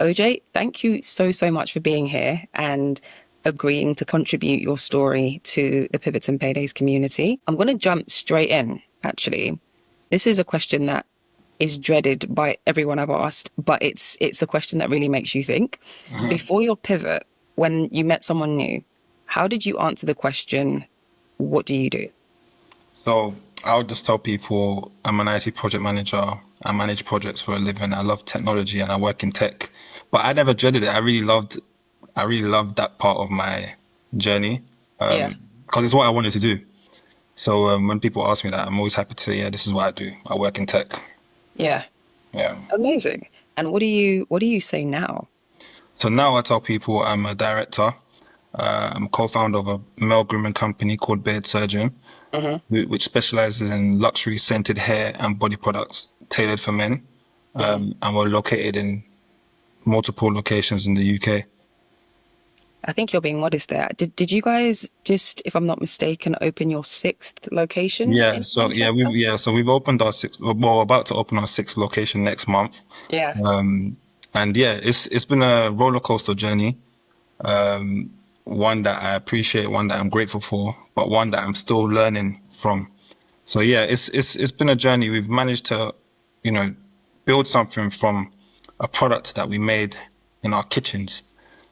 OJ, thank you so much for being here and agreeing to contribute your story to the Pivots and Paydays community. I'm going to jump straight in, actually. This is a question that is dreaded by everyone I've asked, but it's a question that really makes you think. Before your pivot, when you met someone new, how did you answer the question, what do you do? So I would just tell people I'm an IT project manager. I manage projects for a living. I love technology and I work in tech. But I never dreaded it. I really loved that part of my journey. Yeah, Because it's what I wanted to do. So when people ask me that, I'm always happy to say, yeah, this is what I do. I work in tech. yeah, Yeah. amazing. And what do you say now? So now I tell people I'm a director. I'm co-founder of a male grooming company called Beard Surgeon, which specializes in luxury scented hair and body products tailored for men. And we're located in multiple locations in the UK. I think you're being modest there. Did you guys just, if I'm not mistaken, open your sixth location Yeah, in so yeah, Manchester? we've opened our sixth, well, we're about to open our sixth location next month. Yeah. And yeah, it's been a roller coaster journey. One that I appreciate, one that I'm grateful for, but one that I'm still learning from. So yeah, it's been a journey. We've managed to, you know, build something from a product that we made in our kitchens.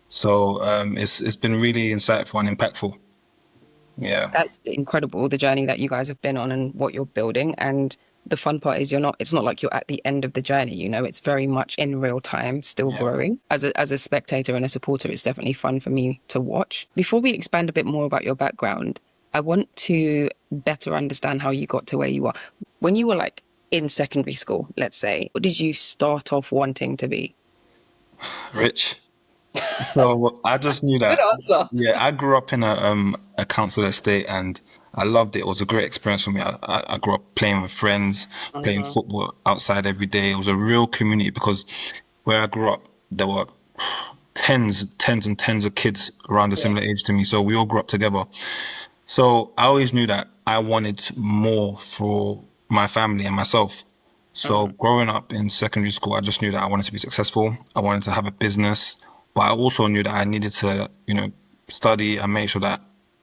So it's been really insightful and impactful. Yeah. That's incredible, the journey that you guys have been on and what you're building. And the fun part is it's not like you're at the end of the journey, it's very much in real time, still Yeah. growing. As a spectator and a supporter, it's definitely fun for me to watch. Before we expand a bit more about your background, I want to better understand how you got to where you are. When you were like in secondary school, let's say, what did you start off wanting to be? Rich. So I just knew Good that, answer. yeah, I grew up in a council estate and I loved it. It was a great experience for me. I grew up playing with friends, playing Hmm. football outside every day. It was a real community because where I grew up, there were tens and tens of kids around a Yeah. similar age to me. So we all grew up together. So I always knew that I wanted more for my family and myself. So Hmm. growing up in secondary school, I just knew that I wanted to be successful. I wanted to have a business, but I also knew that I needed to, study and make sure that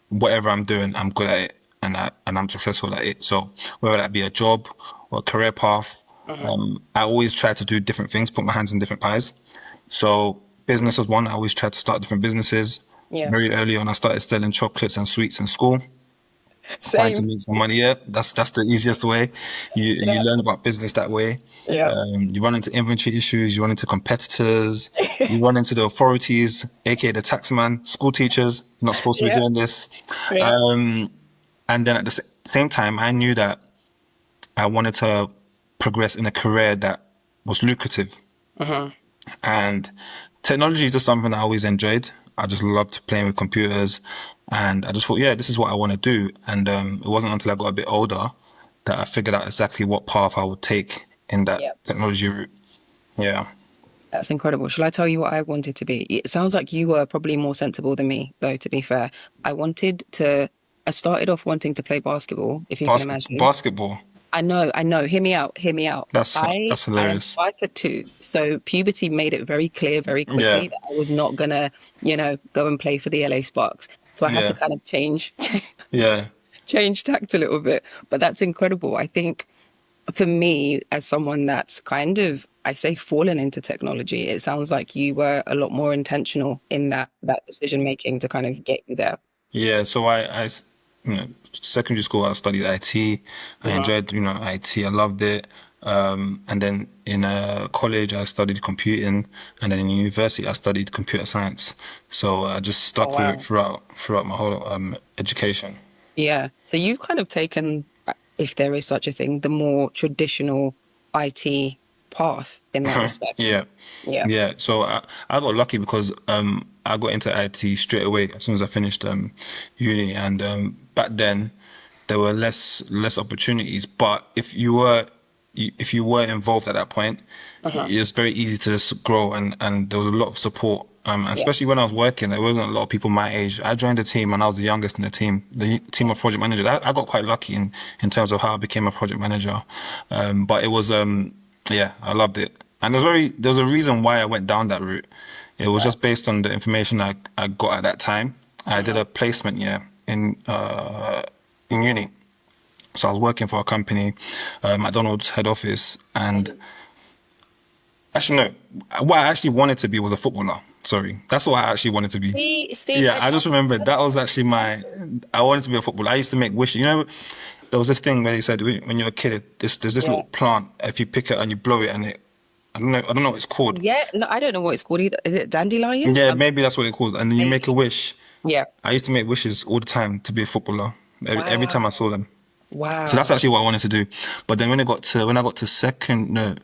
whatever I'm doing, I'm good at it and I'm successful at it. So whether that be a job or a career path, Hmm. I always try to do different things, put my hands in different pies. So business was one. I always tried to start different businesses. Yeah. Very early on, I started selling chocolates and sweets in school, trying to Same. make some money. Yeah, that's the easiest way. You Yeah. learn about business that way. Yeah. You run into inventory issues. You run into competitors. You run into the authorities, aka the taxman, school teachers. You're not supposed to be Yeah. doing this. Yeah. Um, and then at the same time, I knew that I wanted to progress in a career that was lucrative. Hmm. And technology is just something I always enjoyed. I just loved playing with computers. And I just thought, yeah, this is what I want to do. And it wasn't until I got a bit older that I figured out exactly what path I would take in that Yeah. technology route. Yeah. That's incredible. Shall I tell you what I wanted to be? It sounds like you were probably more sensible than me, though, to be fair. I wanted to, I started off wanting to play basketball, if you can imagine. Basketball. I know. Hear me out. Hear me out. That's I that's I am hilarious. 5'2", so puberty made it very clear very Yeah. quickly that I was not gonna, go and play for the LA Sparks. So I had to Yeah. kind of Yeah. change tact a little bit. But that's incredible. I think for me, as someone that's kind of, I say, fallen into technology, it sounds like you were a lot more intentional in that decision making to kind of get you there. Yeah, so you know, secondary school, I studied IT. I Mhm. enjoyed, IT. I loved it. And then in college, I studied computing, and then in university, I studied computer science. So I just Oh stuck with it wow. throughout my whole education. Yeah. So you've kind of taken, if there is such a thing, the more traditional IT path in that respect. Yeah, Yeah. yeah. So I got lucky because I got into IT straight away as soon as I finished uni, and back then there were less opportunities. But if you were involved at that point, Uh-huh. it was very easy to just grow, and there was a lot of support. And Yeah. especially when I was working, there wasn't a lot of people my age. I joined the team and I was the youngest in the team of project managers. I got quite lucky in terms of how I became a project manager. But it was, yeah, I loved it. And there was a reason why I went down that route. It was Right. just based on the information I got at that time. I did a placement year in uni. So I was working for a company, McDonald's head office, and actually no, what I actually wanted to be was a footballer. Sorry, that's what I actually wanted to be. See, Yeah, I just remembered that was actually I wanted to be a footballer. I used to make wishes. You know, there was a thing where they said when you're a kid, there's this yeah. little plant. If you pick it and you blow it, and I don't know what it's called. Yeah, no, I don't know what it's called either. Is it dandelion? Yeah, maybe that's what it's called. And then you make a Maybe. wish. Yeah. I used to make wishes all the time to be a footballer. Every time I Wow. saw them. So that's Wow. actually what I wanted to do. But then when I got to second, no,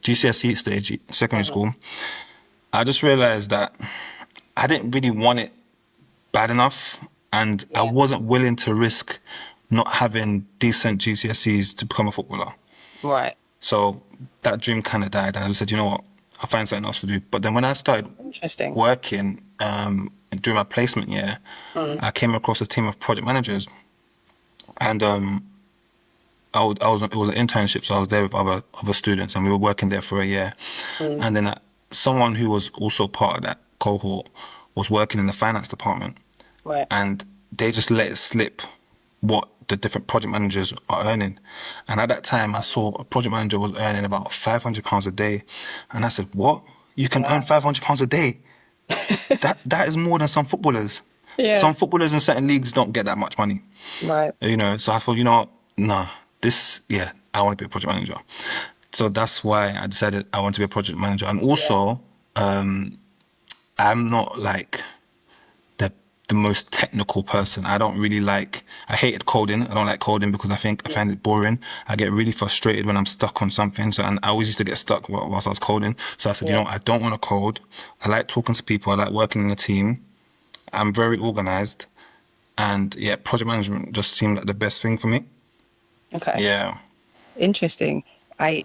GCSE stage, secondary Uh-huh. school, I just realized that I didn't really want it bad enough, and I Yeah. wasn't willing to risk not having decent GCSEs to become a footballer. Right. So that dream kind of died, and I just said, you know what, I'll find something else to do. But then when I started Interesting. working during my placement year, Mm. I came across a team of project managers, and it was an internship, so I was there with other students, and we were working there for a year. Mm. And then someone who was also part of that cohort was working in the finance department, Right. and they just let it slip what the different project managers are earning. And at that time, I saw a project manager was earning about £500 a day, and I said, "What? You can earn Wow. £500 a day? That is more than some footballers. Yeah. Some footballers in certain leagues don't get that much money." Right. You know, so I thought, you know what? Nah, yeah, I want to be a project manager. So that's why I decided I want to be a project manager. And Yeah. also, I'm not like the the most technical person. I hated coding. I don't like coding because I Yeah. find it boring. I get really frustrated when I'm stuck on something. So, and I always used to get stuck whilst I was coding. So I said, you know Yeah. what? I don't want to code. I like talking to people. I like working in a team. I'm very organized. And yeah, project management just seemed like the best thing for me. Okay. Yeah. Interesting. I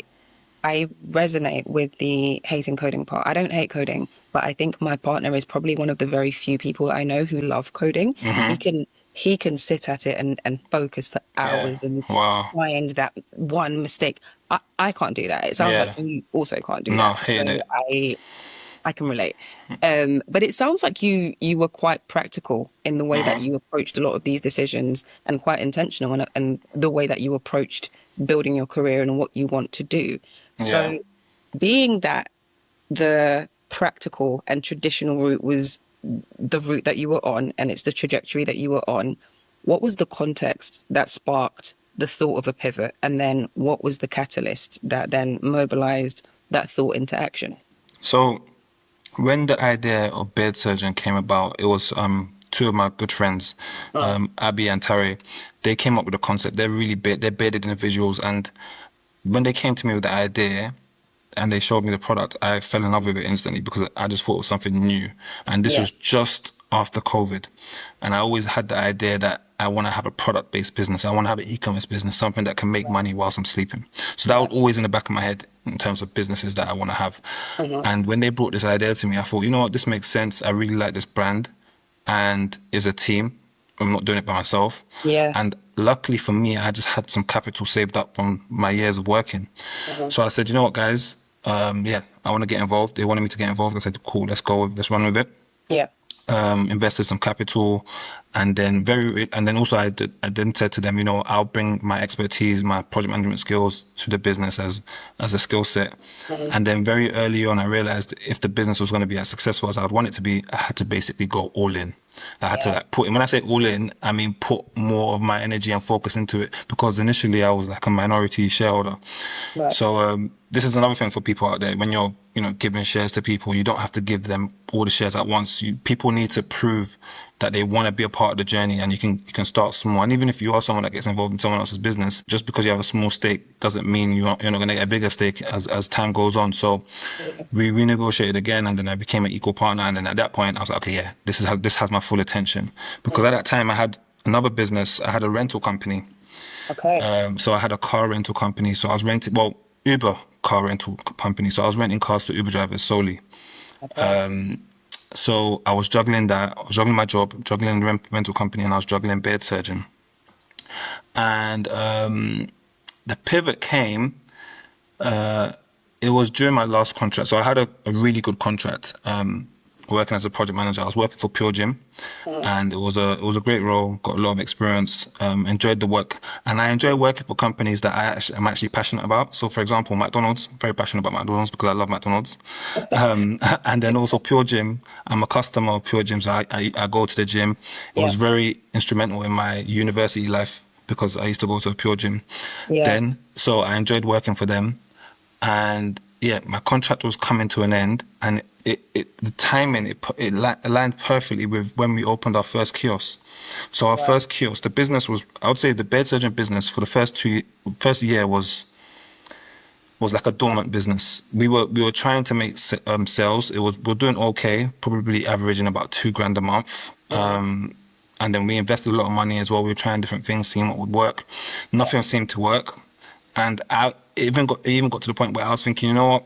I resonate with the hating coding part. I don't hate coding, but I think my partner is probably one of the very few people I know who love coding. He can sit at it and focus for Yeah. hours and Wow. find that one mistake. I can't do that. It sounds like Yeah. you also can't do No, that. hated So it. I can relate. But it sounds like you were quite practical in the way that you approached a lot of these decisions and quite intentional and the way that you approached building your career and what you want to do. Yeah. So being that the practical and traditional route was the route that you were on and it's the trajectory that you were on, what was the context that sparked the thought of a pivot? And then what was the catalyst that then mobilized that thought into action? So when the idea of beard surgeon came about, it was two of my good friends, Oh, Abby and Tari. They came up with the concept. They're bearded individuals, and when they came to me with the idea and they showed me the product, I fell in love with it instantly because I just thought it was something new. And this yeah, was just after COVID. And I always had the idea that I want to have a product based business. I want to have an e-commerce business, something that can make right, money whilst I'm sleeping. So that was right. always in the back of my head in terms of businesses that I want to have. Uh-huh. And when they brought this idea to me, I thought, you know what, this makes sense. I really like this brand and is a team. I'm not doing it by myself. Yeah. And luckily for me, I just had some capital saved up from my years of working. Uh-huh. So I said, you know what, guys? Yeah, I want to get involved. They wanted me to get involved. I said, cool, let's run with it. Yeah. Invested some capital, and then also I then said to them, you know, I'll bring my expertise, my project management skills to the business as a skill set. Uh-huh. And then very early on, I realized if the business was going to be as successful as I'd want it to be, I had to basically go all in. I had to Yeah. like put in, when I say all in, I mean put more of my energy and focus into it because initially I was like a minority shareholder. Right. So this is another thing for people out there. When you're, you know, giving shares to people, you don't have to give them all the shares at once. People need to prove that they want to be a part of the journey, and you can start small. And even if you are someone that gets involved in someone else's business, just because you have a small stake doesn't mean you're not going to get a bigger stake as time goes on. So Absolutely. we renegotiated again, and then I became an equal partner. And then at that point, I was like, okay, yeah, this has my full attention. Because at Uh-huh. that time, I had another business. I had a rental company. Okay. So I had a car rental company. So I was renting, well, Uber car rental company. So I was renting cars to Uber drivers solely. Okay. So I was juggling that. I was juggling my job, juggling the rental company, and I was juggling beard surgeon. And the pivot came. It was during my last contract. So I had a really good contract, working as a project manager. I was working for Pure Gym, and it was a great role. Got a lot of experience. Enjoyed the work, and I enjoy working for companies that I'm actually passionate about. So, for example, McDonald's. Very passionate about McDonald's because I love McDonald's. And then also Pure Gym. I'm a customer of Pure Gym, so I go to the gym. It Yeah. was very instrumental in my university life because I used to go to a Pure Gym Yeah. then. So I enjoyed working for them. And yeah, my contract was coming to an end, and the timing aligned perfectly with when we opened our first kiosk. So our Wow. first kiosk, the business was, I would say, the bed surgeon business for the first year was like a dormant business. We were trying to make sales. We're doing okay, probably averaging about 2 grand a month. And then we invested a lot of money as well. We were trying different things, seeing what would work. Yeah. Nothing seemed to work. And it even got to the point where I was thinking, you know what?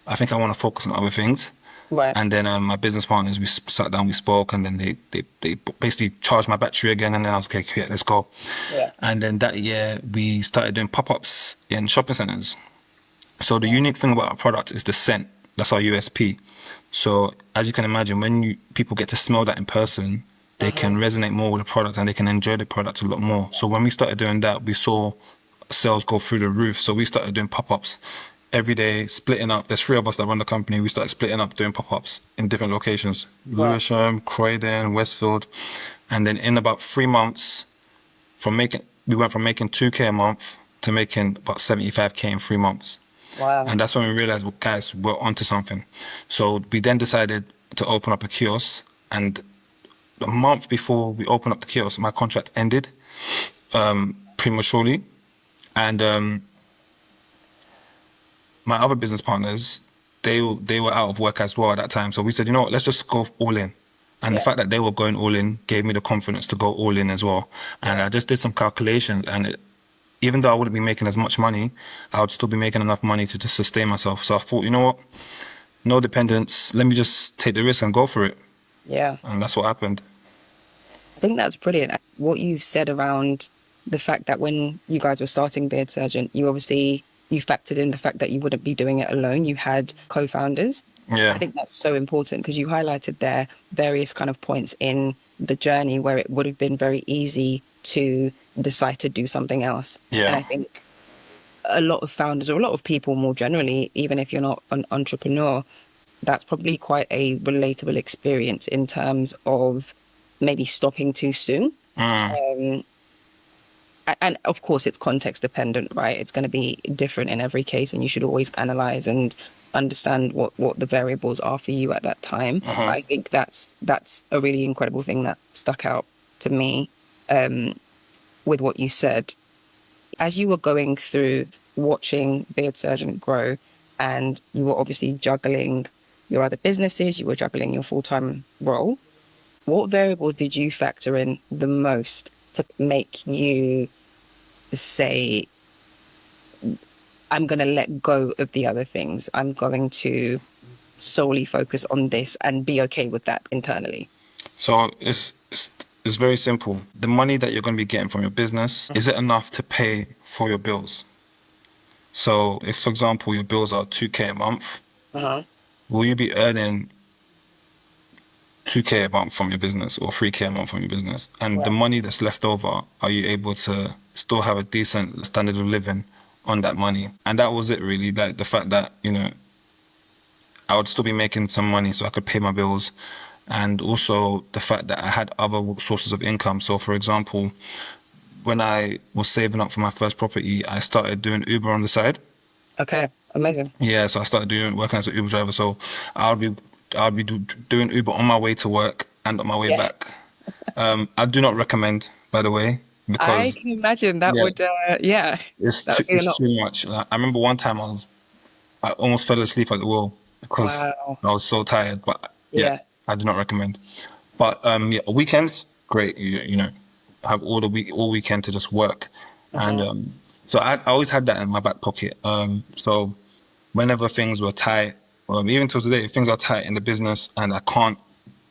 I think I want to focus on other things. Right. And then my business partners, we sat down, we spoke, and then they basically charged my battery again. And then I was okay, yeah, let's go. Yeah. And then that year we started doing pop-ups in shopping centers. So the Wow. unique thing about our product is the scent. That's our USP. So as you can imagine, when people get to smell that in person, they can resonate more with the product and they can enjoy the product a lot more. So when we started doing that, we saw sales go through the roof. So we started doing pop-ups every day, splitting up. There's 3 of us that run the company. We started splitting up, doing pop-ups in different locations: Wow. Lewisham, Croydon, Westfield. And then in about 3 months, we went from making 2K a month to making about 75K in 3 months. Wow. And that's when we realized, well, guys, we're onto something. So we then decided to open up a kiosk. And a month before we opened up the kiosk, my contract ended prematurely. And my other business partners, they were out of work as well at that time. So we said, you know what, let's just go all in. And the Yeah. fact that they were going all in gave me the confidence to go all in as well. And I just did some calculations, and even though I wouldn't be making as much money, I would still be making enough money to just sustain myself. So I thought, you know what, no dependence. Let me just take the risk and go for it. Yeah. And that's what happened. I think that's brilliant. What you've said around the fact that when you guys were starting Beard Surgeon, you factored in the fact that you wouldn't be doing it alone. You had co-founders. I Yeah. think that's so important because you highlighted there various kind of points in the journey where it would have been very easy to decide to do something else. And Yeah. I think a lot of founders or a lot of people more generally, even if you're not an entrepreneur, that's probably quite a relatable experience in terms of maybe stopping too soon. Um, and of course, it's context dependent, right? It's going to be different in every case, and you should always analyze and understand what the variables are for you at that time. But I think that's a really incredible thing that stuck out to me with what you said. As you were going through watching Beard Surgeon grow, and you were obviously juggling your other businesses, you were juggling your full-time role, what variables did you factor in the most to make you say, I'm going to let go of the other things? I'm going to solely focus on this and be okay with that internally. So it's very simple. The money that you're going to be getting from your business, is it enough to pay for your bills? So if, for example, your bills are 2K a month, Uh-huh. will you be earning 2K a month from your business or 3K a month from your business? And the Right. money that's left over, are you able to still have a decent standard of living on that money? And that was it really. Like the fact that, I would still be making some money so I could pay my bills. And also the fact that I had other sources of income. So for example, when I was saving up for my first property, I started doing Uber on the side. Okay. Amazing. Yeah, so I started working as an Uber driver. So I'll be doing Uber on my way to work and on my way Yeah. back. I do not recommend, by the way, I because can imagine that yeah, would, yeah, it's that too, would be a it's lot. too much. Like, I remember one time I almost fell asleep at the wheel because Wow. I was so tired. But yeah, Yeah. I do not recommend. But yeah, weekends, great. Have all weekend to just work, and Uh-huh. so I always had that in my back pocket. So whenever things were tight, even till today, if things are tight in the business and I can't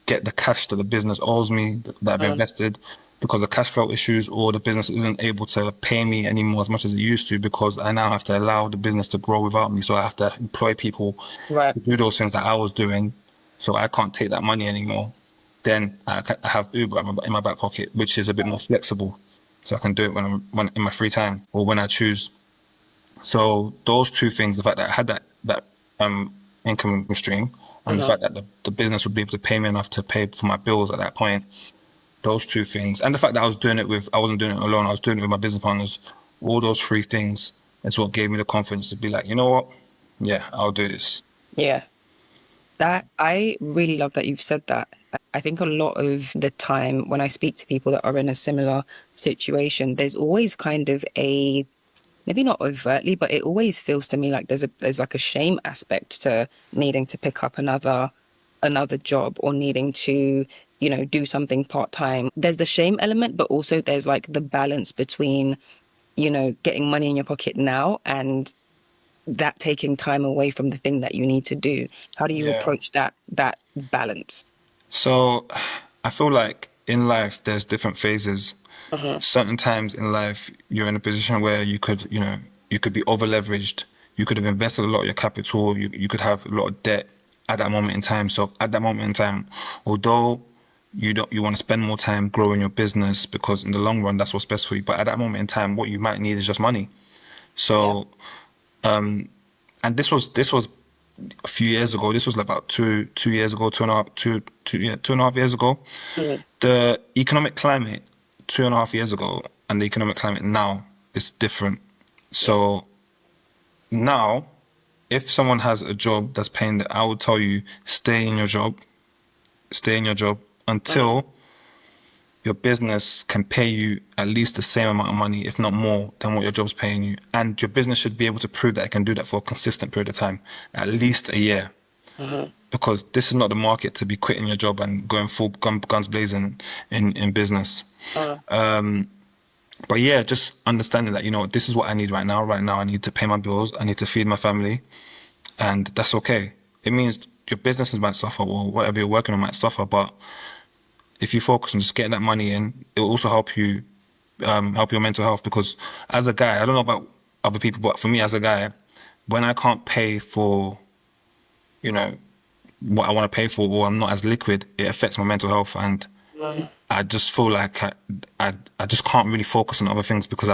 get the cash that the business owes me that I've invested, because of cash flow issues, or the business isn't able to pay me anymore as much as it used to, because I now have to allow the business to grow without me. So I have to employ people Right. to do those things that I was doing. So I can't take that money anymore. Then I have Uber in my back pocket, which is a bit more flexible. So I can do it when in my free time or when I choose. So those two things, the fact that I had that um income stream, and the Uh-huh. fact that the business would be able to pay me enough to pay for my bills at that point, those two things, and the fact that I wasn't doing it alone, I was doing it with my business partners. All those three things is what gave me the confidence to be like, you know what? Yeah, I'll do this. Yeah. That I really love that you've said that. I think a lot of the time when I speak to people that are in a similar situation, there's always kind of a, maybe not overtly, but it always feels to me like there's like a shame aspect to needing to pick up another job, or needing to, do something part-time. There's the shame element, but also there's like the balance between, getting money in your pocket now and that taking time away from the thing that you need to do. How do you Yeah. approach that balance? So I feel like in life there's different phases. Uh-huh. Certain times in life you're in a position where you could be over leveraged. You could have invested a lot of your capital. You could have a lot of debt at that moment in time. So at that moment in time, although you want to spend more time growing your business because in the long run that's what's best for you. But at that moment in time, what you might need is just money. Yeah. So and this was a few years ago. This was like about 2 years ago, 2.5 years ago. Mhm. The economic climate 2.5 years ago and the economic climate now is different. Yeah. So now, if someone has a job that's paying, I would tell you stay in your job Uh-huh. until your business can pay you at least the same amount of money, if not more, than what your job's paying you. And your business should be able to prove that it can do that for a consistent period of time, at least a year. Uh-huh. Because this is not the market to be quitting your job and going full guns blazing in business. Uh-huh. But yeah, just understanding that, this is what I need right now. Right now, I need to pay my bills. I need to feed my family. And that's okay. It means your businesses might suffer or whatever you're working on might suffer. But if you focus on just getting that money in, it will also help you, help your mental health. Because as a guy, I don't know about other people, but for me as a guy, when I can't pay for, you know, what I want to pay for, or I'm not as liquid, it affects my mental health. And I just feel like I just can't really focus on other things because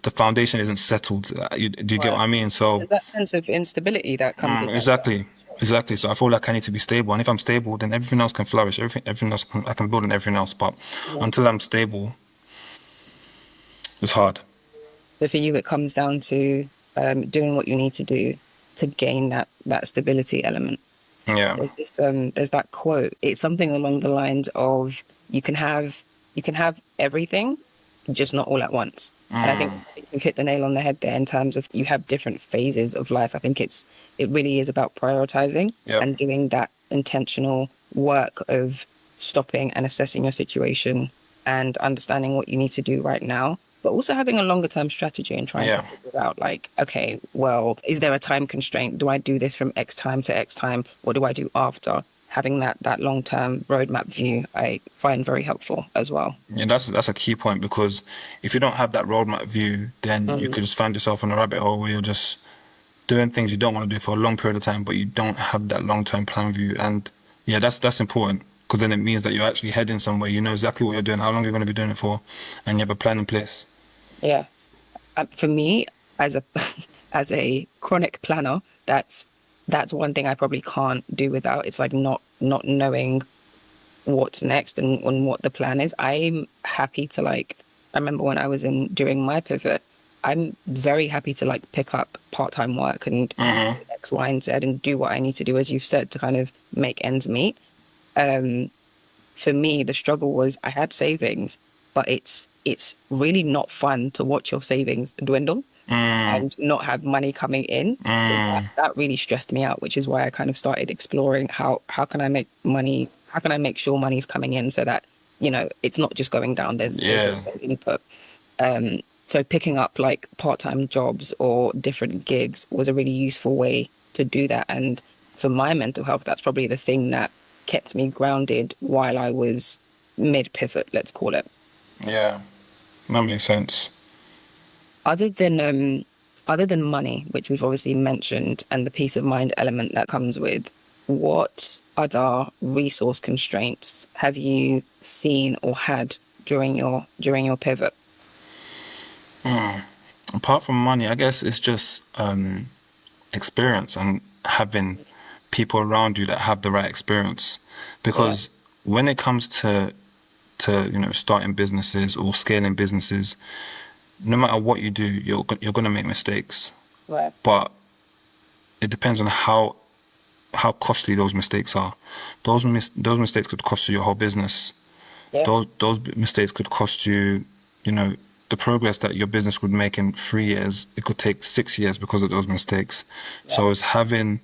the foundation isn't settled. Do you get what Right. I mean? So There's that sense of instability that comes with that. exactly, exactly. So I feel like I need to be stable, and if I'm stable, then everything else can flourish. Everything else, I can build on everything else. But Yeah. until I'm stable, it's hard. So for you, it comes down to doing what you need to do to gain that stability element. Yeah, There's that quote. It's something along the lines of you can have everything, just not all at once. And I think you hit the nail on the head there in terms of you have different phases of life. I think it really is about prioritizing yep, and doing that intentional work of stopping and assessing your situation and understanding what you need to do right now, but also having a longer term strategy and trying to yeah. figure out like, okay, well, is there a time constraint? Do I do this from X time to X time? What do I do after? Having that long term roadmap view, I find very helpful as well. Yeah, that's a key point because if you don't have that roadmap view, then you Mm, could just find yourself in a rabbit hole where you're just doing things you don't want to do for a long period of time, but you don't have that long-term plan view. And yeah, that's important because then it means that you're actually heading somewhere. You know exactly what you're doing, how long you're going to be doing it for, and you have a plan in place. yeah. For me, as a as a chronic planner, that's one thing I probably can't do without. It's like not knowing what's next and what the plan is. I'm happy to like, I remember when I was in during my pivot, I'm very happy to like pick up part-time work and do X, Y, and Z and do what I need to do, as you've said, to kind of make ends meet. For me, the struggle was I had savings, but it's really not fun to watch your savings dwindle and not have money coming in. So that really stressed me out, which is why I kind of started exploring how can I make money, how can I make sure money's coming in so that, it's not just going down. There's Yeah, also input. So picking up like part-time jobs or different gigs was a really useful way to do that. And for my mental health, that's probably the thing that kept me grounded while I was mid pivot, let's call it. Yeah, that makes sense. Other than other than money, which we've obviously mentioned, and the peace of mind element that comes with, what other resource constraints have you seen or had during your pivot? Apart from money, I guess it's just experience and having people around you that have the right experience. Yeah, Because when it comes to starting businesses or scaling businesses, no matter what you do, you're gonna make mistakes. right. But it depends on how costly those mistakes are. Those mistakes could cost you your whole business. Yeah, Those mistakes could cost you, you know, the progress that your business would make in 3 years. It could take 6 years because of those mistakes. yeah, So it's having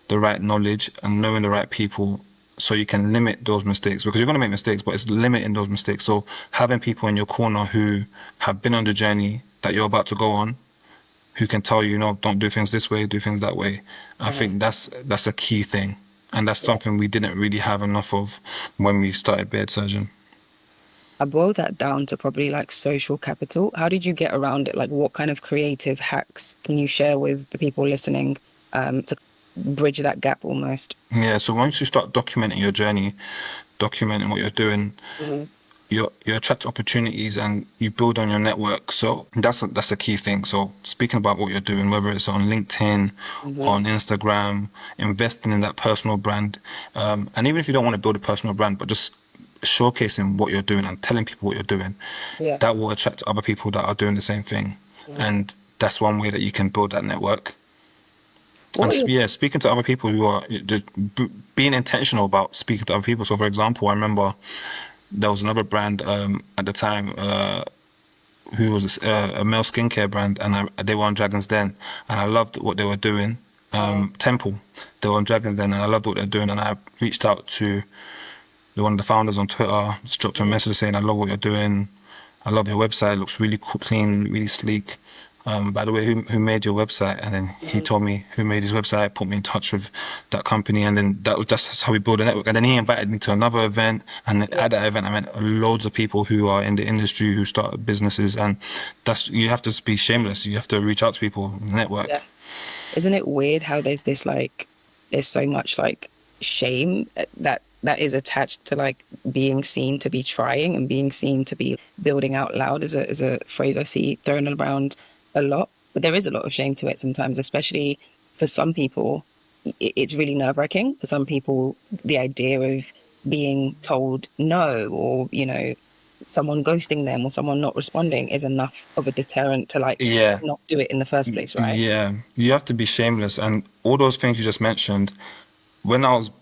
the right knowledge and knowing the right people so you can limit those mistakes because you're going to make mistakes, but it's limiting those mistakes. So having people in your corner who have been on the journey that you're about to go on, who can tell you, don't do things this way, do things that way. I mhm, think that's a key thing. And that's yeah. something we didn't really have enough of when we started Beard Surgeon. I boil that down to probably like social capital. How did you get around it? Like, what kind of creative hacks can you share with the people listening, to bridge that gap almost? Yeah, so once you start documenting your journey, documenting what you're doing, Hmm. you attract opportunities and you build on your network. So that's a key thing. So speaking about what you're doing, whether it's on LinkedIn, Hmm. on Instagram, investing in that personal brand, and even if you don't want to build a personal brand, but just showcasing what you're doing and telling people what you're doing, Yeah. that will attract other people that are doing the same thing, Hmm. and that's one way that you can build that network. What And are your, yeah, speaking to other people who are being intentional about speaking to other people. So, for example, I remember there was another brand at the time who was a male skincare brand, and they were on Dragon's Den, and I loved what they were doing. Temple, they were on Dragon's Den, and I loved what they're doing. And I reached out to one of the founders on Twitter, just dropped him a Mhm. message saying, "I love what you're doing. I love your website. It looks really cool, clean, really sleek. By the way, who made your website?" And then he Mhm. told me who made his website, put me in touch with that company, and then that's how we built a network. And then he invited me to another event, and then Yeah. at that event, I met loads of people who are in the industry who started businesses, and that's you have to be shameless. You have to reach out to people, network. Yeah. Isn't it weird how there's this like, there's so much like shame that is attached to like being seen to be trying and being seen to be building out loud is a phrase I see thrown around a lot. But there is a lot of shame to it sometimes, especially for some people. It's really nerve-wracking for some people, the idea of being told no, or someone ghosting them or someone not responding is enough of a deterrent to like Yeah, not do it in the first place, right? yeah. You have to be shameless, and all those things you just mentioned. When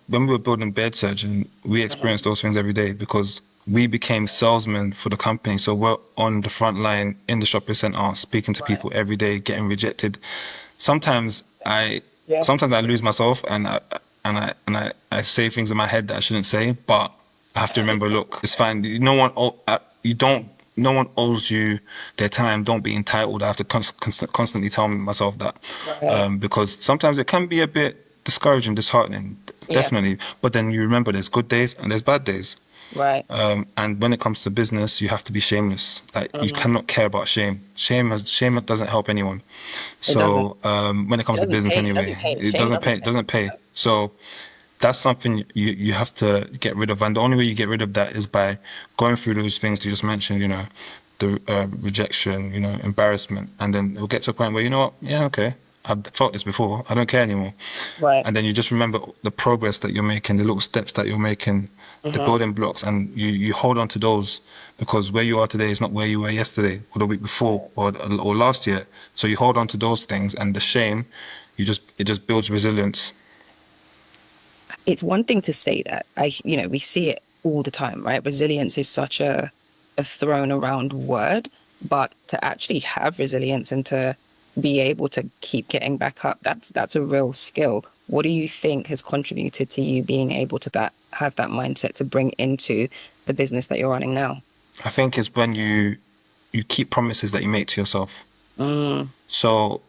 we were building Bed Surgeon, we Mhm. experienced those things every day because we became salesmen for the company. So we're on the front line in the shopping center, speaking to Right. people every day, getting rejected. Sometimes I, Yeah. sometimes I lose myself and I say things in my head that I shouldn't say, but I have to remember, look, it's fine. No one owes you their time. Don't be entitled. I have to constantly tell myself that, Right. because sometimes it can be a bit discouraging, disheartening, Yeah. definitely. But then you remember there's good days and there's bad days. Right. And when it comes to business, you have to be shameless. Like you Hmm. cannot care about shame. Shame doesn't help anyone. It doesn't. So when it It comes to doesn't business, pay. It anyway, doesn't pay. it Shame doesn't pay. doesn't It pay. doesn't pay. So that's something you have to get rid of. And the only way you get rid of that is by going through those things you just mentioned. The rejection, embarrassment, and then it'll get to a point where yeah, okay, I've felt this before. I don't care anymore. Right. And then you just remember the progress that you're making, the little steps that you're making, the Hmm. building blocks, and you hold on to those because where you are today is not where you were yesterday or the week before or last year. So you hold on to those things, and the shame, it just builds resilience. It's one thing to say that we see it all the time, right? Resilience is such a thrown around word, but to actually have resilience and to be able to keep getting back up, that's a real skill. What do you think has contributed to you being able to have that mindset to bring into the business that you're running now? I think it's when you keep promises that you make to yourself. Mm, So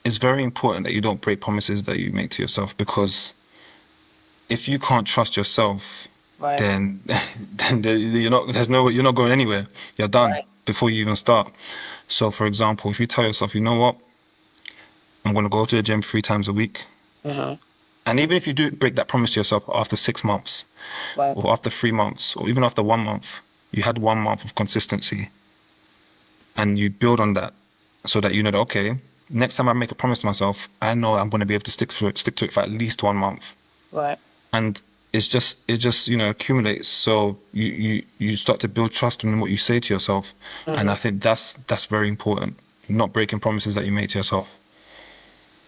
it's very important that you don't break promises that you make to yourself because if you can't trust yourself, Right. then you're not going anywhere. You're done Right. before you even start. So, for example, if you tell yourself, you know what, I'm going to go to the gym 3 times a week. Uh-huh. And even if you do break that promise to yourself after 6 months, Right. or after 3 months, or even after 1 month, you had 1 month of consistency, and you build on that so that you know that, okay, next time I make a promise to myself, I know I'm going to be able to stick to it for at least 1 month. Right. And it just accumulates. So you start to build trust in what you say to yourself. And I Mm-hmm. think that's very important. Not breaking promises that you make to yourself.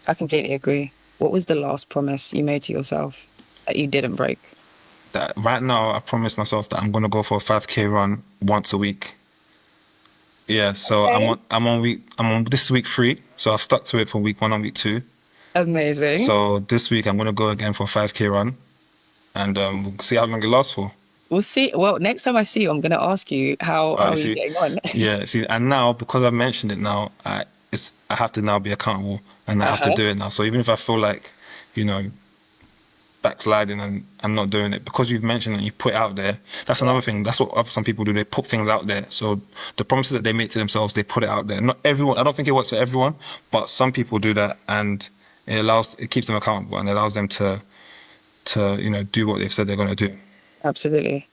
I completely agree. What was the last promise you made to yourself that you didn't break? That right now, I promised myself that I'm gonna go for a 5K run once a week. Yeah, so Okay. I'm on this week 3, so I've stuck to it for week 1 and week 2. Amazing. So this week I'm gonna go again for a 5K run, and we'll see how long it lasts for. We'll see. Well, next time I see you, I'm going to ask you how You are you see, getting on? yeah, see, and now because I've mentioned it now, I have to now be accountable, and I have to Uh-huh. do it now. So even if I feel like, you know, backsliding and I'm not doing it, because you've mentioned it, you put it out there. That's Yeah. another thing. That's what some people do. They put things out there. So the promises that they make to themselves, they put it out there. Not everyone. I don't think it works for everyone, but some people do that, and it keeps them accountable and allows them to do what they've said they're going to do. Absolutely.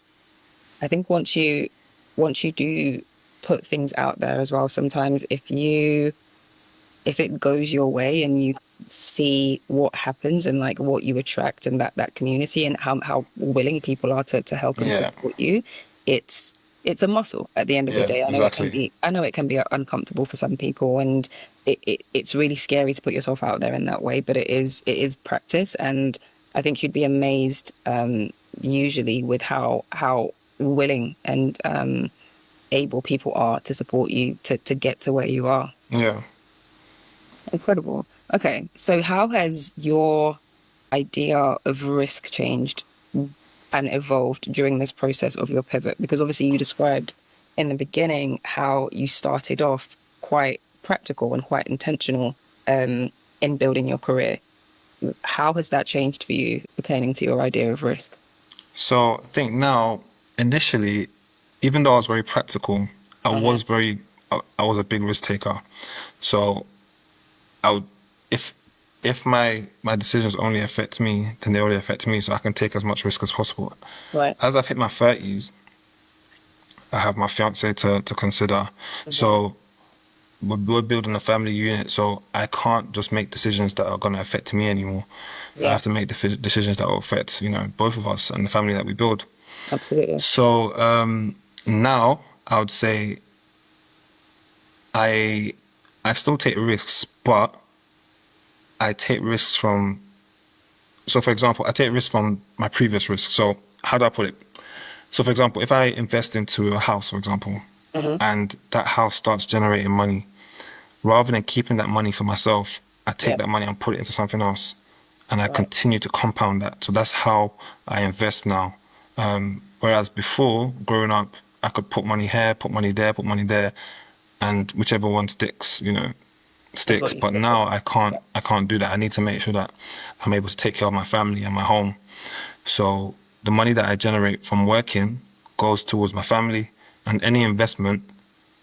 I think once you do put things out there as well, sometimes if it goes your way and you see what happens and like what you attract and that community and how willing people are to help and Yeah. support you, it's it's a muscle at the end of the Yeah. day. Exactly. I know it can be uncomfortable for some people and it's really scary to put yourself out there in that way, but it is practice. And I think you'd be amazed usually with how willing and able people are to support you to get to where you are. Yeah. Incredible. Okay, so how has your idea of risk changed and evolved during this process of your pivot? Because obviously you described in the beginning how you started off quite practical and quite intentional in building your career. How has that changed for you pertaining to your idea of risk? So I think now, initially, even though I was very practical, Uh-huh. I was a big risk taker. So I would, if my decisions only affect me, then they only affect me. So I can take as much risk as possible. Right. As I've hit my 30s, I have my fiance to consider. Hmm. So we're building a family unit. So I can't just make decisions that are going to affect me anymore. I Yeah, have to make decisions that will affect, both of us and the family that we build. absolutely. So now I would say I I still take risks, but I take risks from. So, for example, I take risks from my previous risks. So, how do I put it? So, for example, if I invest into a house, for example, Hmm. and that house starts generating money, rather than keeping that money for myself, I take Yeah, that money and put it into something else, and I right. continue to compound that. So that's how I invest now. Whereas before, growing up, I could put money here, put money there, put money there, and whichever one sticks, That's sticks. what you But stick with. now Yeah. I can't do that. I need to make sure that I'm able to take care of my family and my home. So the money that I generate from working goes towards my family, and any investment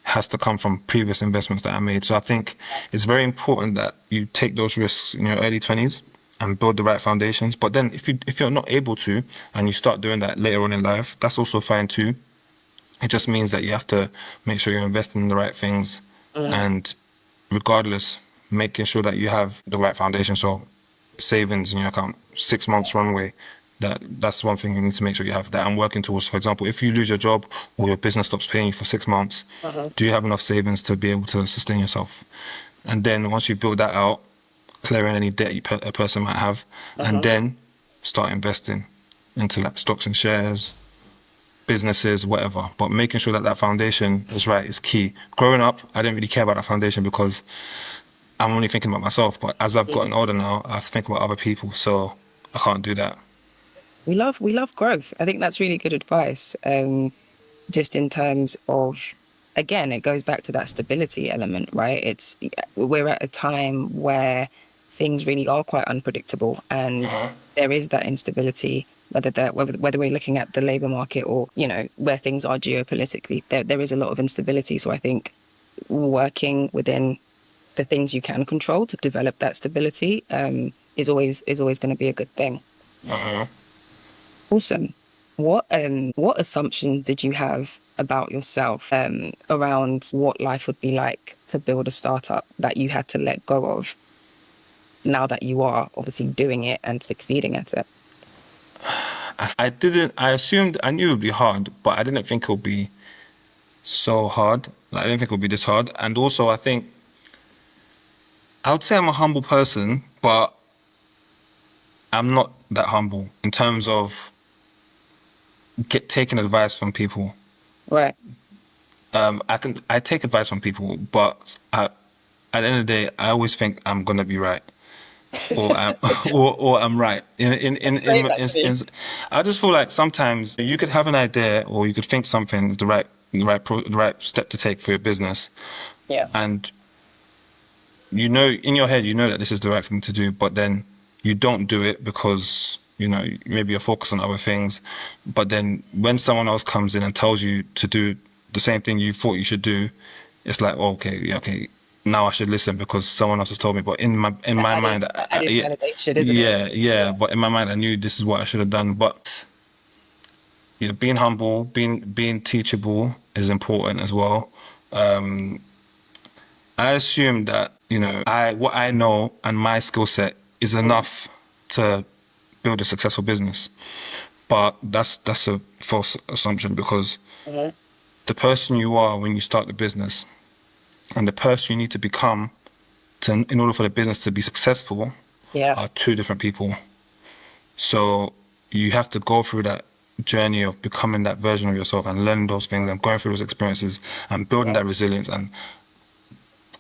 has to come from previous investments that I made. So I think it's very important that you take those risks in your early 20s and build the right foundations. But then if you're not able to and you start doing that later on in life, that's also fine too. It just means that you have to make sure you're investing in the right things, Mhm. and regardless, making sure that you have the right foundation. So savings in your account, 6 months runway. That's one thing you need to make sure you have that. I'm working towards. For example, if you lose your job or your business stops paying you for 6 months, Uh-huh. do you have enough savings to be able to sustain yourself? And then once you build that out, clearing any debt a person might have, and Uh-huh. then start investing into like stocks and shares, businesses, whatever. But making sure that that foundation is right is key. Growing up, I didn't really care about that foundation because I'm only thinking about myself. But as I've gotten Mhm. older now, I have to think about other people. So I can't do that. We love growth. I think that's really good advice. Just in terms of, again, it goes back to that stability element, right? We're at a time where things really are quite unpredictable and there is that instability. whether we're looking at the labor market or, you know, where things are geopolitically, there is a lot of instability. So I think working within the things you can control to develop that stability is always going to be a good thing. Awesome. What assumptions did you have about yourself around what life would be like to build a startup that you had to let go of now that you are obviously doing it and succeeding at it? I assumed, I knew it would be hard, but I didn't think it would be so hard. Like, I didn't think it would be this hard. And also, I think, I would say I'm a humble person, but I'm not that humble in terms of taking advice from people. Right. I take advice from people, but at the end of the day, I always think I'm gonna be right, or I'm, or I'm right. That's great, actually. I just feel like sometimes you could have an idea, or you could think something is the right step to take for your business, Yeah. and you know in your head you know that this is the right thing to do, but then you don't do it because you know maybe you're focused on other things. But then when someone else comes in and tells you to do the same thing you thought you should do, it's like, oh, okay, yeah, okay, now I should listen because someone else has told me. But in my mind, That added yeah, validation, isn't it? yeah. But in my mind, I knew this is what I should have done. But you know, being humble, being teachable is important as well. I assume that, you know, what I know and my skill set is enough to build a successful business. But that's a false assumption because Mm-hmm. the person you are when you start the business and the person you need to become in order for the business to be successful Yeah. are two different people. So you have to go through that journey of becoming that version of yourself and learning those things and going through those experiences and building Yeah. that resilience and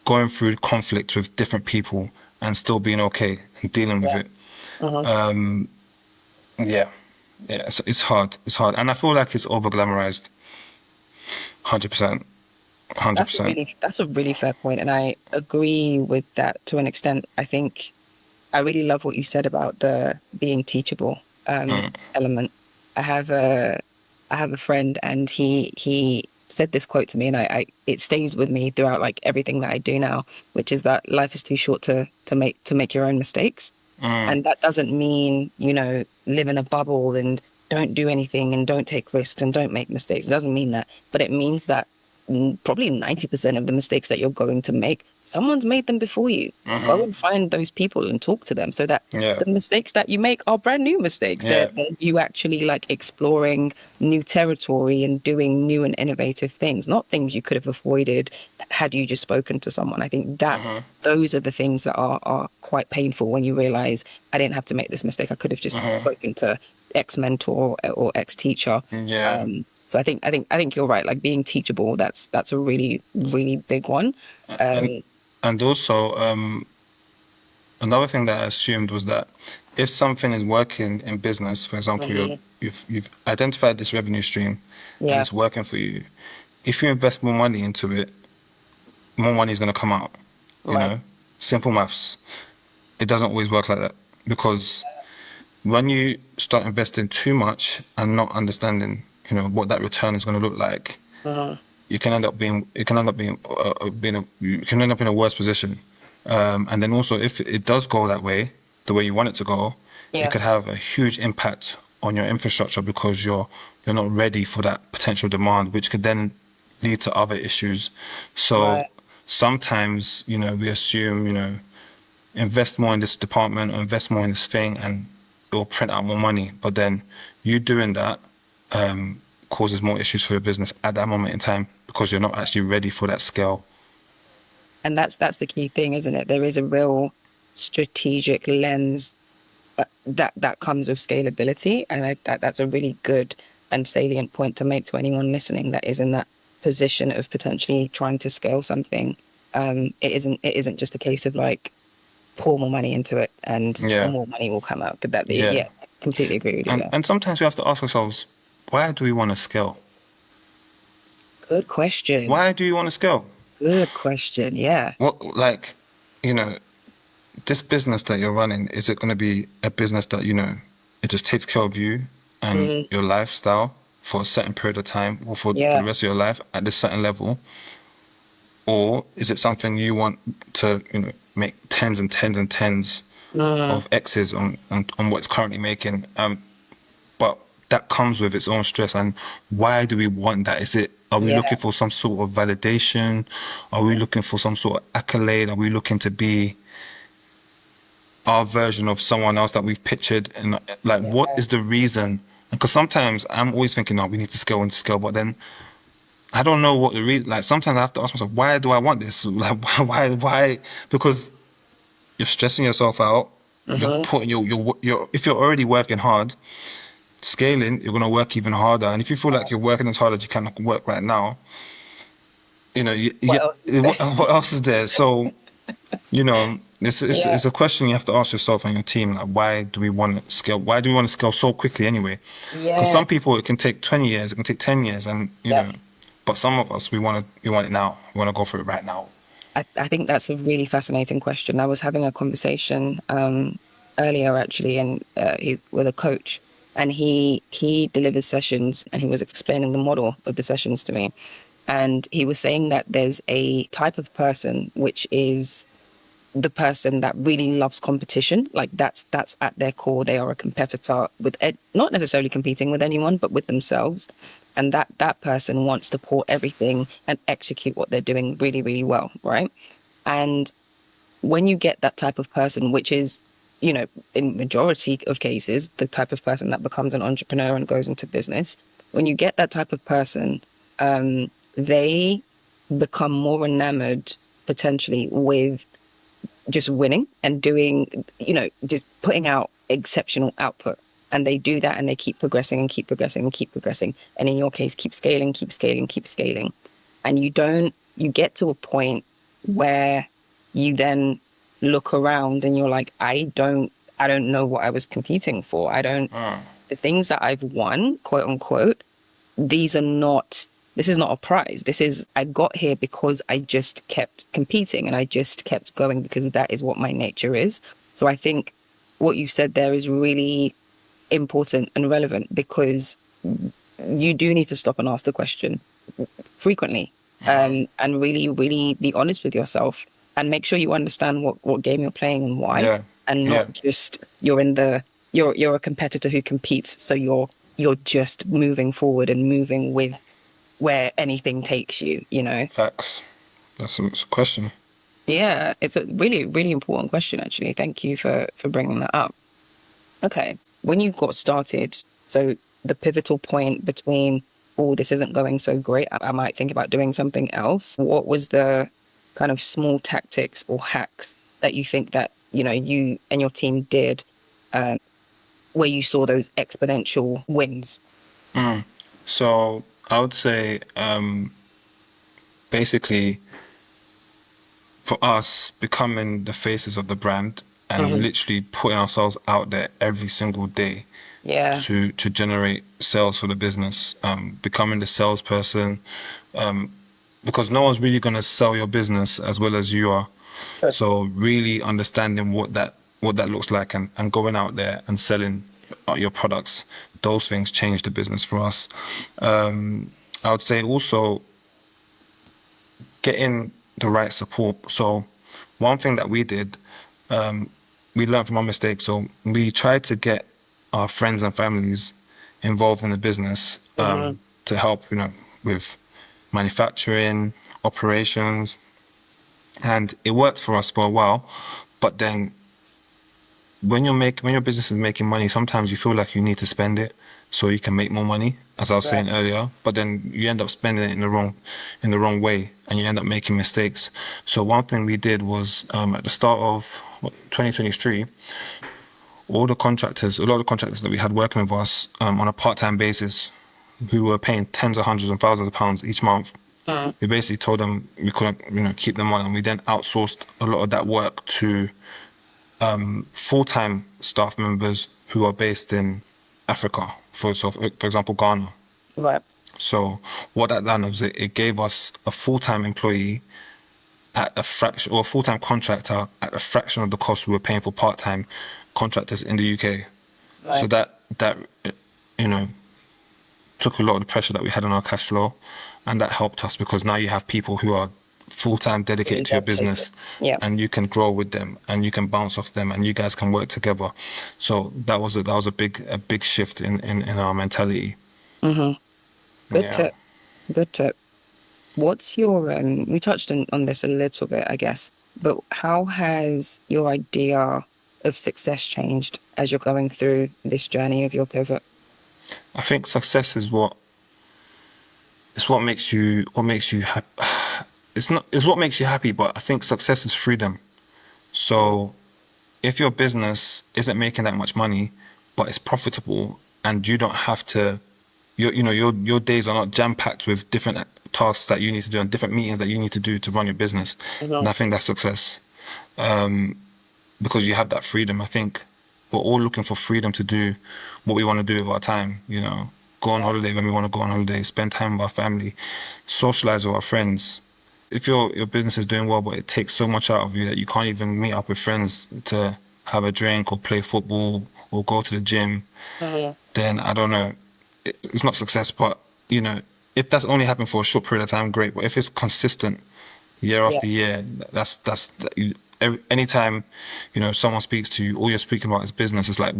going through conflict with different people and still being okay and dealing with Yeah. it. Mm-hmm. Yeah. Yeah. So it's hard. It's hard. And I feel like it's over glamorized. 100%. 100%. That's a really fair point, and I agree with that to an extent. I think I really love what you said about the being teachable element. I have a I have a friend, and he said this quote to me, and I it stays with me throughout like everything that I do now, which is that life is too short to make your own mistakes. And that doesn't mean, you know, live in a bubble and don't do anything and don't take risks and don't make mistakes. It doesn't mean that. But it means that probably 90% of the mistakes that you're going to make, someone's made them before you. Go and find those people and talk to them so that Yeah. the mistakes that you make are brand new mistakes. Yeah. They're you actually like exploring new territory and doing new and innovative things, not things you could have avoided had you just spoken to someone. I think that those are the things that are quite painful when you realize I didn't have to make this mistake. I could have just spoken to X mentor or X teacher. Yeah. So I think you're right. Like being teachable, that's a really, really big one. And Um, and also, another thing that I assumed was that if something is working in business, for example, mhm. you've identified this revenue stream and Yeah, it's working for you. If you invest more money into it, more money is going to come out. You right. know, simple maths. It doesn't always work like that because when you start investing too much and not understanding, you know, what that return is going to look like, Mhm. you can end up in a worse position. And then also, if it does go that way, the way you want it to go, it Yeah, could have a huge impact on your infrastructure because you're not ready for that potential demand, which could then lead to other issues. So right. sometimes, you know, we assume, you know, invest more in this department or invest more in this thing and it will print out more money. But then you doing that causes more issues for your business at that moment in time because you're not actually ready for that scale. And that's the key thing, isn't it? There is a real strategic lens that comes with scalability, and that's a really good and salient point to make to anyone listening that is in that position of potentially trying to scale something. It isn't just a case of like pour more money into it and Yeah, more money will come out. yeah. Yeah, I completely agree with you there. And sometimes we have to ask ourselves, why do we want to scale? Good question. Why do you want to scale? Good question. Yeah. What, like, you know, this business that you're running, is it going to be a business that, you know, it just takes care of you and your lifestyle for a certain period of time or for the Yeah. rest of your life at this certain level? Or is it something you want to, make tens and tens and tens Mm, of X's on what it's currently making? But that comes with its own stress. And why do we want that? Are we yeah. looking for some sort of validation? Are we looking for some sort of accolade? Are we looking to be our version of someone else that we've pictured? And like, what Yeah. is the reason? Because sometimes I'm always thinking, oh, we need to scale and scale, but then I don't know what the reason. Like sometimes I have to ask myself, why do I want this? Like, why? Because you're stressing yourself out. You're Mm-hmm. putting if you're already working hard, scaling, you're gonna work even harder. And if you feel like you're working as hard as you can work right now, What else is there? what else is there? So, Yeah. it's a question you have to ask yourself and your team. Like, why do we want to scale? Why do we want to scale so quickly anyway? Because Yeah. some people it can take 20 years, it can take 10 years, and Yep. but some of us we want it now. We want to go for it right now. I think that's a really fascinating question. I was having a conversation earlier actually, and he's with a coach, and he delivers sessions, and he was explaining the model of the sessions to me, and he was saying that there's a type of person which is the person that really loves competition. Like that's at their core. They are a competitor with not necessarily competing with anyone, but with themselves. And that person wants to pour everything and execute what they're doing really, really well, right? And when you get that type of person, which is, in majority of cases, the type of person that becomes an entrepreneur and goes into business, when you get that type of person, they become more enamored potentially with just winning and doing, just putting out exceptional output. And they do that and they keep progressing and keep progressing and keep progressing. And in your case, keep scaling, keep scaling, keep scaling. And you get to a point where you then look around and you're like, I don't know what I was competing for. The things that I've won, quote unquote, these are not, this is not a prize. I got here because I just kept competing and I just kept going because that is what my nature is. So I think what you said there is really important and relevant because you do need to stop and ask the question frequently, and really, really be honest with yourself and make sure you understand what game you're playing and why, Yeah, and yeah, not just you're a competitor who competes, so you're just moving forward and moving with where anything takes you, you know? facts. That's a question. Yeah, it's a really, really important question, actually. Thank you for bringing that up. Okay. When you got started, so the pivotal point between, oh, this isn't going so great, I might think about doing something else. What was the kind of small tactics or hacks that you think that, you and your team did, uh, where you saw those exponential wins? So I would say, basically, for us, becoming the faces of the brand and Hmm. literally putting ourselves out there every single day Yeah. to generate sales for the business, becoming the salesperson, because no one's really gonna sell your business as well as you are. Sure. So really understanding what that looks like and going out there and selling your products, those things change the business for us. I would say also getting the right support. So one thing that we did, we learned from our mistakes. So we tried to get our friends and families involved in the business, Hmm. to help, with manufacturing, operations, and it worked for us for a while. But then when your business is making money, sometimes you feel like you need to spend it so you can make more money, as I was Right. saying earlier. But then you end up spending it in the wrong way, and you end up making mistakes. So one thing we did was, at the start of 2023, a lot of the contractors that we had working with us, on a part-time basis, who were paying tens of hundreds and thousands of pounds each month. Mm. We basically told them we couldn't, keep them on, and we then outsourced a lot of that work to full-time staff members who are based in Africa, for example, Ghana. Right. So what that done was it gave us a full-time employee at a fraction, or a full-time contractor at a fraction of the cost we were paying for part-time contractors in the UK. So Right. that took a lot of the pressure that we had on our cash flow, and that helped us because now you have people who are full-time Really dedicated to your dedicated. business, Yeah. and you can grow with them and you can bounce off them and you guys can work together. So that was a big shift in our mentality. Hmm. Good Yeah. tip. Good tip. What's your, we touched on this a little bit, I guess, but how has your idea of success changed as you're going through this journey of your pivot? I think success is what makes you happy. It's what makes you happy, but I think success is freedom. So if your business isn't making that much money, but it's profitable and you don't have to, your days are not jam packed with different tasks that you need to do and different meetings that you need to do to run your business, Hmm. and I think that's success because you have that freedom. I think we're all looking for freedom to do what we want to do with our time, go on Yeah. holiday when we want to go on holiday, spend time with our family, socialize with our friends. If your business is doing well, but it takes so much out of you that you can't even meet up with friends to have a drink or play football or go to the gym, Hmm. then I don't know. It's not success, but if that's only happened for a short period of time, great. But if it's consistent, year Yeah. after year, anytime someone speaks to you, all you're speaking about is business. It's like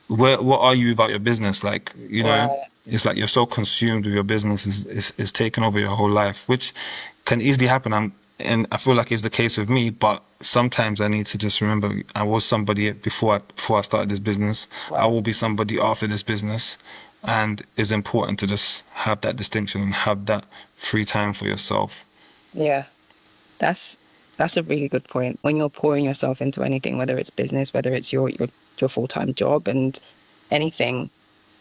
what are you about your business? Like, Right. it's like you're so consumed with your business is taking over your whole life, which can easily happen. And I feel like it's the case with me, but sometimes I need to just remember I was somebody before I started this business. I Right. will be somebody after this business. And it's important to just have that distinction and have that free time for yourself. Yeah. That's that's a really good point. When you're pouring yourself into anything, whether it's business, whether it's your full-time job and anything,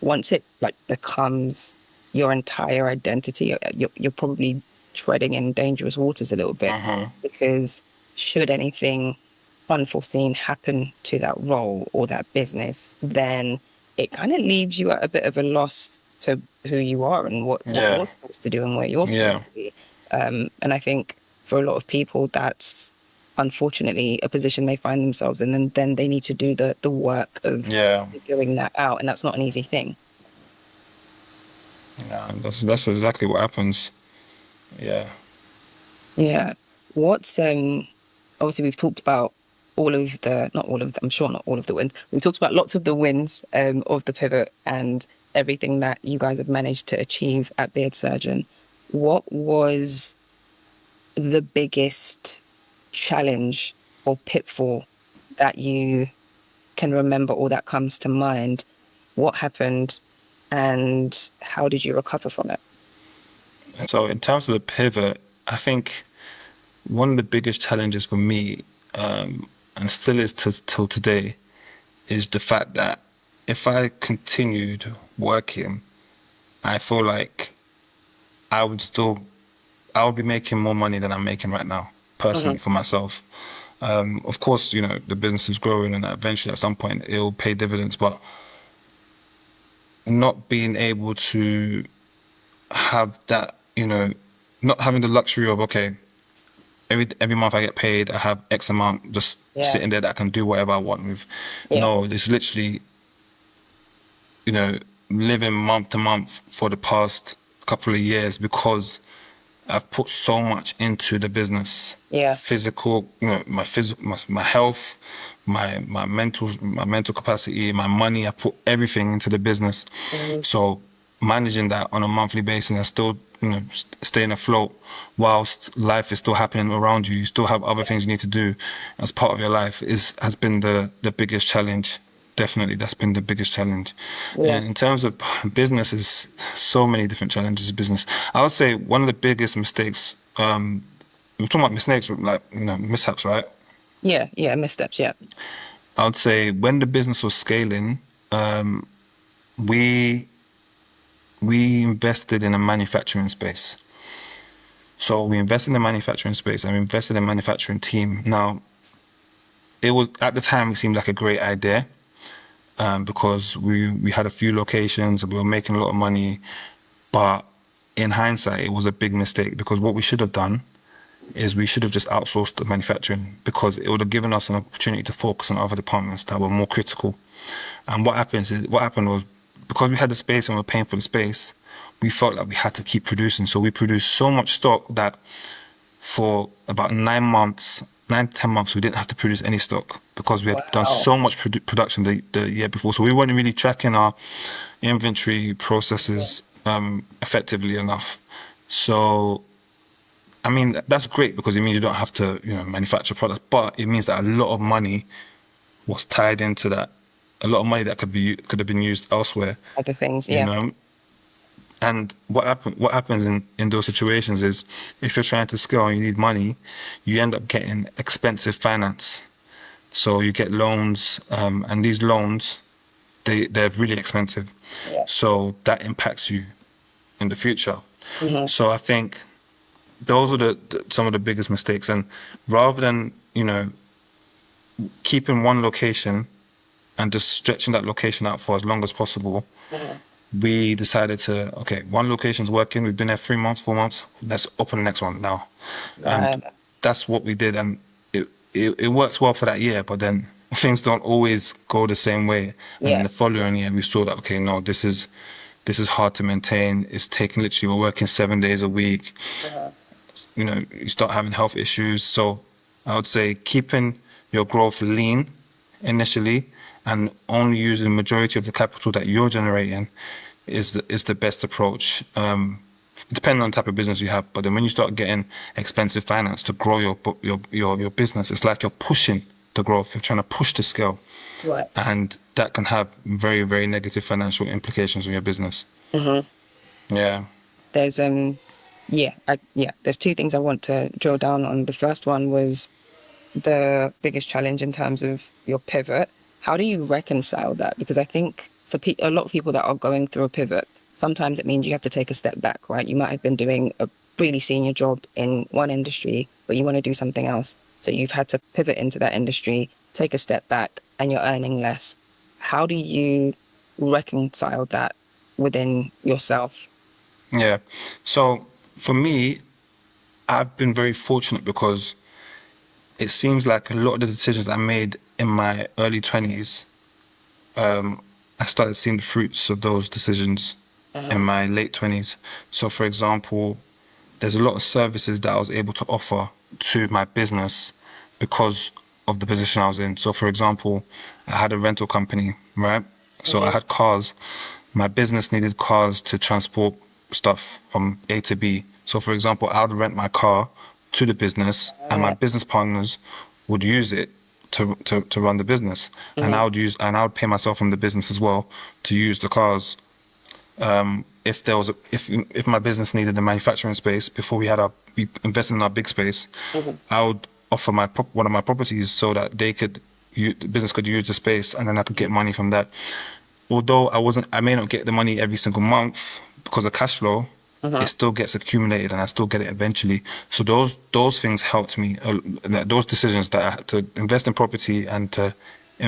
once it like becomes your entire identity, you're probably treading in dangerous waters a little bit because should anything unforeseen happen to that role or that business, then it kind of leaves you at a bit of a loss to who you are and what Yeah. you're supposed to do and where you're Yeah. supposed to be. And I think for a lot of people, that's unfortunately a position they find themselves in, and then they need to do the work of Yeah. figuring that out, and that's not an easy thing. Yeah. That's exactly what happens. Yeah. Yeah. What's obviously we've talked about all of the not all of the, I'm sure not all of the wins. We've talked about lots of the wins of the pivot and everything that you guys have managed to achieve at Beard Surgeon. What was the biggest challenge or pitfall that you can remember or that comes to mind? What happened and how did you recover from it? So in terms of the pivot, I think one of the biggest challenges for me, and still is till today, is the fact that if I continued working, I feel like I would still, I would be making more money than I'm making right now, Hmm. personally for myself. Of course, the business is growing and eventually at some point it'll pay dividends, but not being able to have that, not having the luxury of, okay, every month I get paid, I have X amount just Yeah. sitting there that I can do whatever I want with. Yeah. No, it's literally, you know, living month to month for the past couple of years because I've put so much into the business, Yeah. physical, my health, my mental capacity, my money. I put everything into the business. Mhm. So managing that on a monthly basis and still, staying afloat whilst life is still happening around you. You still have other things you need to do as part of your life has been the biggest challenge. Definitely, that's been the biggest challenge. Yeah. And in terms of business, is so many different challenges of business. I would say one of the biggest mistakes, we're talking about mistakes, like, mishaps, right? Yeah. Yeah. Missteps. Yeah. I would say when the business was scaling, we we invested in a manufacturing space. So we invested in the manufacturing space and we invested in a manufacturing team. Now, it was at the time it seemed like a great idea, because we had a few locations and we were making a lot of money. But in hindsight, it was a big mistake because what we should have done is we should have just outsourced the manufacturing because it would have given us an opportunity to focus on other departments that were more critical. And what happened was, because we had the space and we're paying for the space, we felt like we had to keep producing. So we produced so much stock that for about 9 months, 9 to 10 months, we didn't have to produce any stock because we had done Wow. so much production the year before. So we weren't really tracking our inventory processes effectively enough. So, I mean, that's great because it means you don't have to, manufacture products, but it means that a lot of money was tied into that. A lot of money that could have been used elsewhere, Other things. you Yeah. know. And what happens in those situations is, if you're trying to scale and you need money, you end up getting expensive finance. So you get loans, and these loans, they're really expensive. Yeah. So that impacts you in the future. Mm-hmm. So I think those are some of the biggest mistakes. And rather than, keeping one location and just stretching that location out for as long as possible, we decided to, okay, one location's working. We've been there 3 months, 4 months. Let's open the next one now. And Right. that's what we did. And it works well for that year, but then things don't always go the same way. And then Yeah. the following year, we saw that, okay, no, this is hard to maintain. It's taking, literally, we're working 7 days a week. Uh-huh. You start having health issues. So I would say keeping your growth lean initially and only using the majority of the capital that you're generating is the best approach. Depending on the type of business you have, but then when you start getting expensive finance to grow your business, it's like you're pushing the growth. You're trying to push the scale, Right. and that can have very, very negative financial implications on your business. Mm-hmm. Yeah. There's there's two things I want to drill down on. The first one was the biggest challenge in terms of your pivot. How do you reconcile that? Because I think for a lot of people that are going through a pivot, sometimes it means you have to take a step back, right? You might have been doing a really senior job in one industry, but you want to do something else. So you've had to pivot into that industry, take a step back, and you're earning less. How do you reconcile that within yourself? Yeah. So for me, I've been very fortunate because it seems like a lot of the decisions I made in my early 20s, I started seeing the fruits of those decisions in Uh-huh. my late 20s. So, for example, there's a lot of services that I was able to offer to my business because of the position I was in. So, for example, I had a rental company, right? So I Mm-hmm. had cars. My business needed cars to transport stuff from A to B. So, for example, I would rent my car to the business, and my Right. business partners would use it to run the business, and Mm-hmm. I would pay myself from the business as well to use the cars. If there was if my business needed a manufacturing space before we invested in our big space, Mm-hmm. I would offer one of my properties so that the business could use the space, and then I could get money from that. Although I may not get the money every single month because of cash flow, it Uh-huh. still gets accumulated and I still get it eventually. So those things helped me. Those decisions that I had to invest in property and to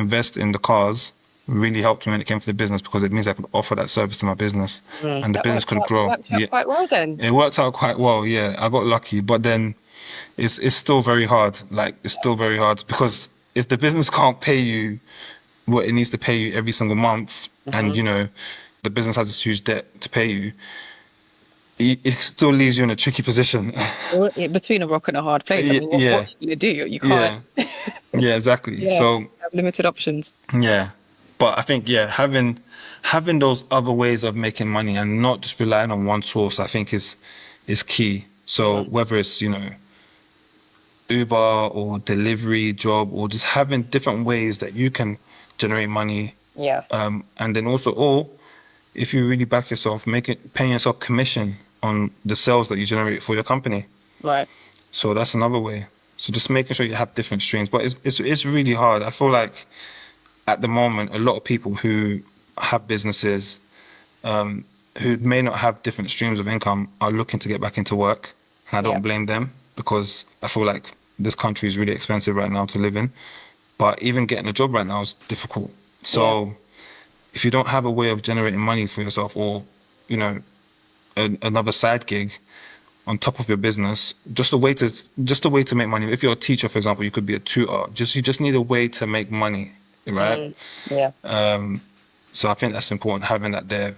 invest in the cars really helped me when it came to the business, because it means I could offer that service to my business and the That business could grow. worked out Yeah, quite well then. it worked out quite well. Yeah, I got lucky, but then it's still very hard. Like, it's still very hard because if the business can't pay you what it needs to pay you every single month, and Mm-hmm. the business has this huge debt to pay you, it still leaves you in a tricky position. Between a rock and a hard place. I mean, what Yeah, are you gonna do? You can't. yeah, yeah, exactly. Yeah, So have limited options. yeah, but I think, yeah, having those other ways of making money and not just relying on one source, I think is key. So Mm-hmm. whether it's Uber or delivery job, or just having different ways that you can generate money, Yeah. and then also, or if you really back yourself, paying yourself commission on the sales that you generate for your company. Right. So that's another way. So just making sure you have different streams, but it's really hard. I feel like at the moment, a lot of people who have businesses, who may not have different streams of income, are looking to get back into work. And I Yeah. don't blame them, because I feel like this country is really expensive right now to live in. But even getting a job right now is difficult. Yeah. So if you don't have a way of generating money for yourself, or, you know, another side gig on top of your business, just a way to make money. If you're a teacher, for example, you could be a tutor. You just need a way to make money right? Yeah. So I think that's important, having that there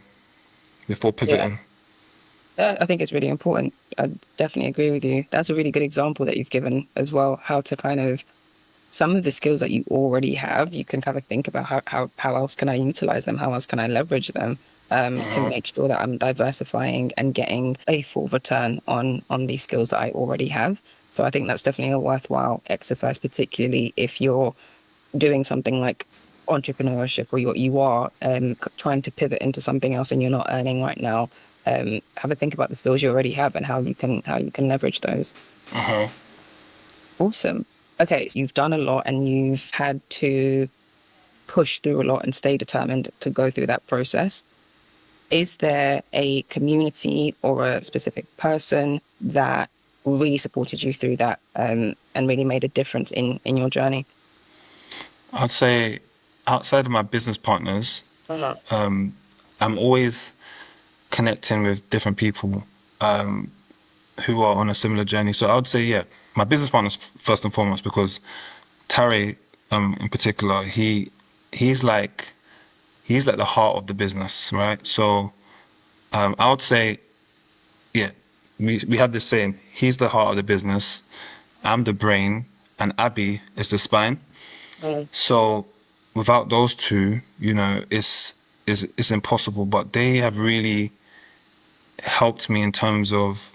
before Yeah. pivoting. I think it's really important. I definitely agree with you. That's a really good example that you've given as well, how to kind of some of the skills that you already have, you can kind of think about how else can I utilize them? How else can I leverage them to make sure that I'm diversifying and getting a full return on these skills that I already have. So I think that's definitely a worthwhile exercise, particularly if you're doing something like entrepreneurship or you are trying to pivot into something else and you're not earning right now. Have a think about the skills you already have and how you can leverage those. Awesome. Okay, so you've done a lot and you've had to push through a lot and stay determined to go through that process. Is there a community or a specific person that really supported you through that and really made a difference in your journey? I'd say outside of my business partners, Uh-huh. I'm always connecting with different people who are on a similar journey. So I would say, yeah, my business partners first and foremost, because Tarry, in particular, he's like the heart of the business, right? So I would say, yeah, we have this saying: he's the heart of the business, I'm the brain, and Abby is the spine. Mm. So without those two, it's impossible. But they have really helped me in terms of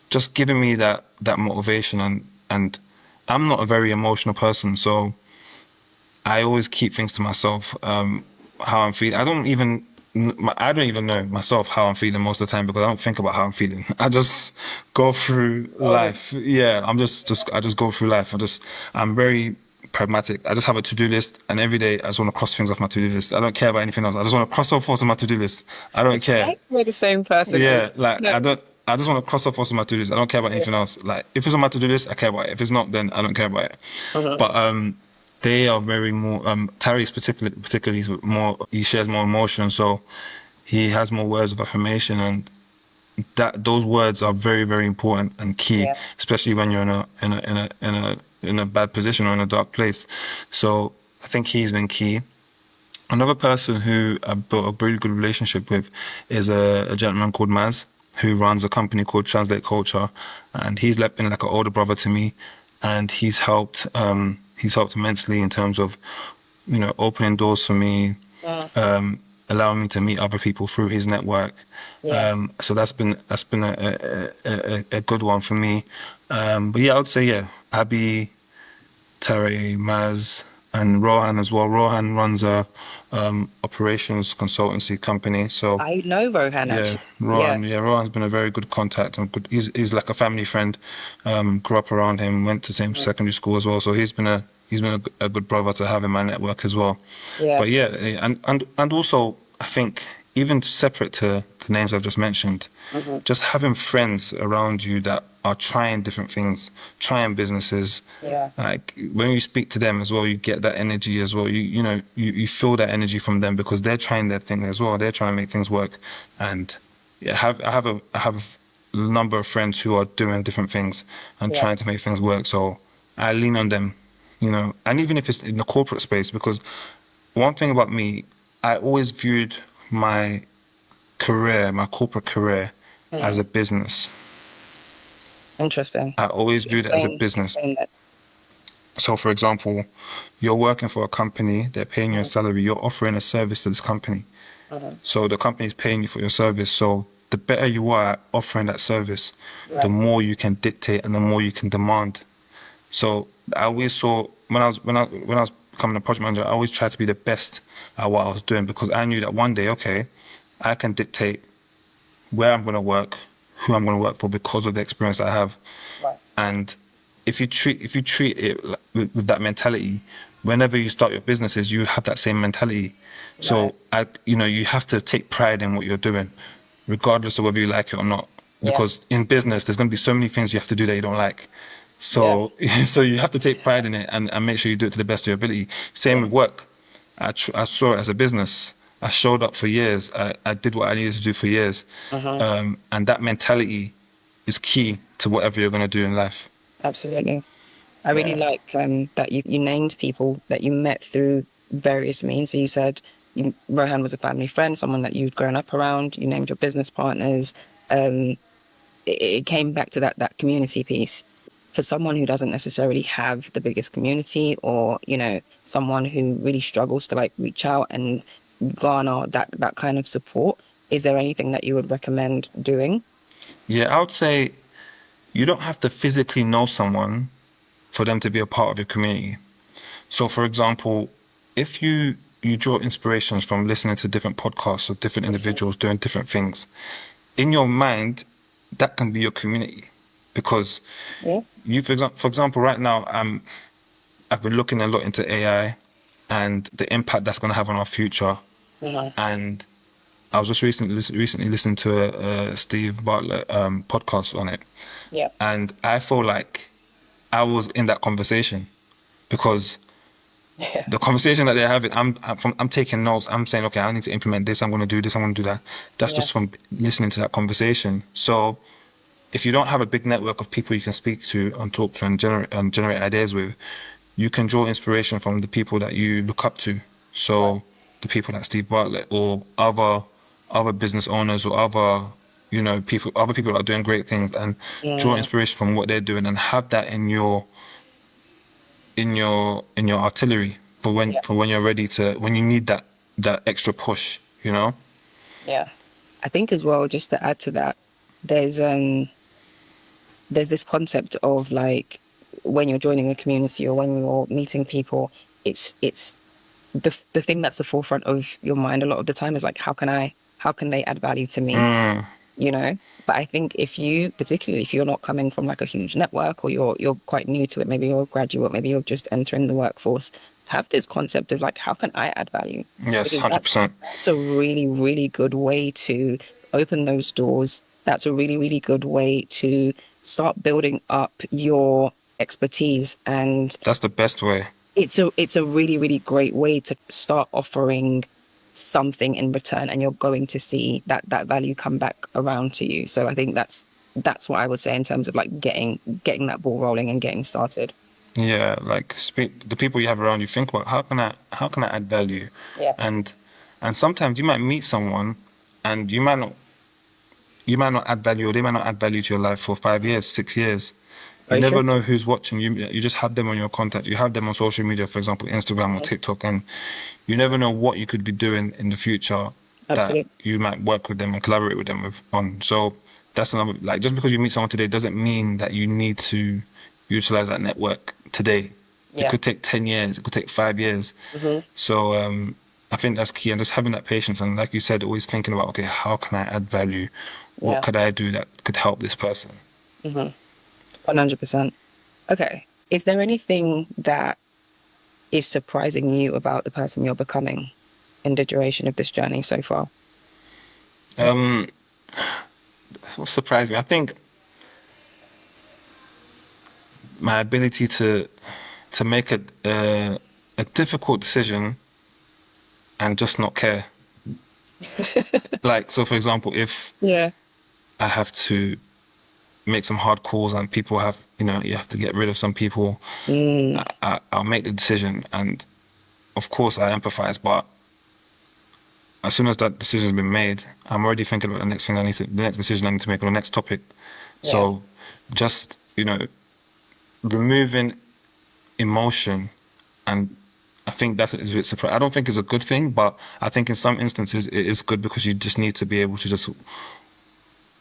just giving me that motivation, and I'm not a very emotional person, so I always keep things to myself. How I'm feeling, I don't even know myself how I'm feeling most of the time, because I don't think about how I'm feeling. I just go through Oh, life. Yeah, I just go through life. I'm very pragmatic. I just have a to-do list, and every day I just want to cross things off my to-do list. I don't care about anything else. I just want to cross off what's on my to-do list. I don't it's care. like we're the same person. Yeah, like No. I just want to cross off what's on my to-do list. I don't care about anything else. Like if it's on my to-do list, I care about it. If it's not, then I don't care about it. Uh-huh. But they are very more. Terry's particularly is more. He shares more emotion, so he has more words of affirmation, and that those words are very very important and key, Yeah. especially when you're in a bad position or in a dark place. So I think he's been key. Another person who I built a really good relationship with is a gentleman called Maz, who runs a company called Translate Culture, and been like an older brother to me, and he's helped immensely in terms of opening doors for me, Uh, allowing me to meet other people through his network. yeah. So that's been a good one for me. But yeah, I would say yeah, Abby, Terry, Maz, and Rohan as well. Rohan runs a operations consultancy company. So I know Rohan yeah, actually. Yeah. Rohan's been a very good contact and good. He's like a family friend. Grew up around him, went to the same Mm. secondary school as well. So he's been a good brother to have in my network as well. Yeah. But yeah, and also I think even separate to the names I've just mentioned, Hmm. just having friends around you that are trying different things, trying businesses. Yeah. Like when you speak to them as well, you get that energy as well. You feel that energy from them because they're trying their thing as well. They're trying to make things work. And yeah, I have a number of friends who are doing different things and Yeah. trying to make things work. So I lean on them, and even if it's in the corporate space, because one thing about me, I always viewed my my corporate career, as Mm. a business. Interesting. I always viewed it as a business. Explain that. So, for example, you're working for a company, they're paying you a Mm. salary, you're offering a service to this company. Mhm. So the company is paying you for your service. So the better you are at offering that service, the Right. more you can dictate and the more you can demand. So I always saw when I was becoming a project manager, I always tried to be the best at what I was doing, because I knew that one day, okay, I can dictate where I'm going to work, who I'm going to work for, because of the experience I have. Right. And if you treat it with that mentality, whenever you start your businesses, you have that same mentality. Right. So you have to take pride in what you're doing, regardless of whether you like it or not. Yeah. Because in business, there's going to be so many things you have to do that you don't like. Yeah. So so you have to take pride in it, and make sure you do it to the best of your ability. Same Yeah. with work. I saw it as a business. I showed up for years. I did what I needed to do for years. Uh-huh. And that mentality is key to whatever you're going to do in life. Absolutely. I really Yeah. like that you named people that you met through various means. So you said Rohan was a family friend, someone that you'd grown up around. You named your business partners. Um, it came back to that community piece. For someone who doesn't necessarily have the biggest community, or someone who really struggles to like reach out and garner that kind of support, is there anything that you would recommend doing? Yeah, I would say you don't have to physically know someone for them to be a part of your community. So, for example, if you draw inspirations from listening to different podcasts of different individuals doing different things, in your mind, that can be your community, because Yeah. for example, right now, I've been looking a lot into AI and the impact that's going to have on our future. Uh-huh. And I was just recently listening to a Steve Bartlett podcast on it, Yeah. and I feel like I was in that conversation, because Yeah. the conversation that they're having, I'm taking notes. I'm saying, okay, I need to implement this. I'm going to do this. I'm going to do that. That's Yeah. just from listening to that conversation. So if you don't have a big network of people you can speak to and talk to and generate ideas with, you can draw inspiration from the people that you look up to. Right. So the people like Steve Bartlett or other business owners or other people that are doing great things, and draw Mm, inspiration from what they're doing and have that in your artillery for when yeah. you're ready to, when you need that extra push, you know? Yeah. I think as well, just to add to that, there's um there's this concept of like when you're joining a community or when you're meeting people, it's the thing that's the forefront of your mind a lot of the time is like how can they add value to me? Mm, you know but I think particularly if you're not coming from like a huge network, or you're quite new to it, maybe you're a graduate, maybe you're just entering the workforce, have this concept of like, how can I add value? yes, Because 100%. that's a really, really good way to open those doors. That's a really, really good way to start building up your expertise. And That's the best way. it's a really, really great way to start offering something in return, and you're going to see that value come back around to you. So I think that's what I would say in terms of like getting that ball rolling and getting started. Yeah, like speak the people you have around you. Think about how can I add value, Yeah, and sometimes you might meet someone, and you might not add value, or they might not add value to your life for 5 years, 6 years. You very never true. know who's watching. You just have them on your contact. You have them on social media, for example, Instagram or Mhm. TikTok, and you never know what you could be doing in the future that Absolutely. you might work with them and collaborate with them on. So that's another, like, just because you meet someone today doesn't mean that you need to utilize that network today. It Yeah. could take 10 years, it could take 5 years. Hmm. So I think that's key, and just having that patience, and like you said, always thinking about, okay, how can I add value? What Yeah. could I do that could help this person? Hmm. 100%. Okay. Is there anything that is surprising you about the person you're becoming in the duration of this journey so far? Um, that's what surprised me. I think my ability to make a difficult decision and just not care. Like, so for example, if Yeah. I have to make some hard calls and people have, you have to get rid of some people, Mm, I'll make the decision. And of course I empathize, but as soon as that decision's been made, I'm already thinking about the next decision I need to make on the next topic. yeah. So just, removing emotion, and I think that is a bit surprising. I don't think it's a good thing, but I think in some instances it is good, because you just need to be able to just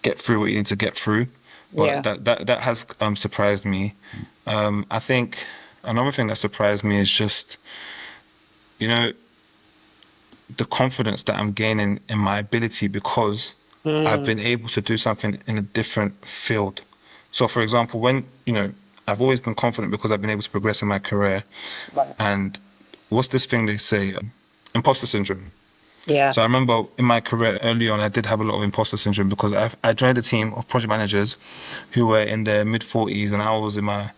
get through what you need to get through. But Yeah. that has surprised me. I think another thing that surprised me is just, you know the confidence that I'm gaining in my ability, because I've Mm, been able to do something in a different field. So, for example, when I've always been confident because I've been able to progress in my career. right. And what's this thing they say? Imposter syndrome. Yeah. So I remember in my career early on, I did have a lot of imposter syndrome, because I joined a team of project managers who were in their mid 40s and I was in my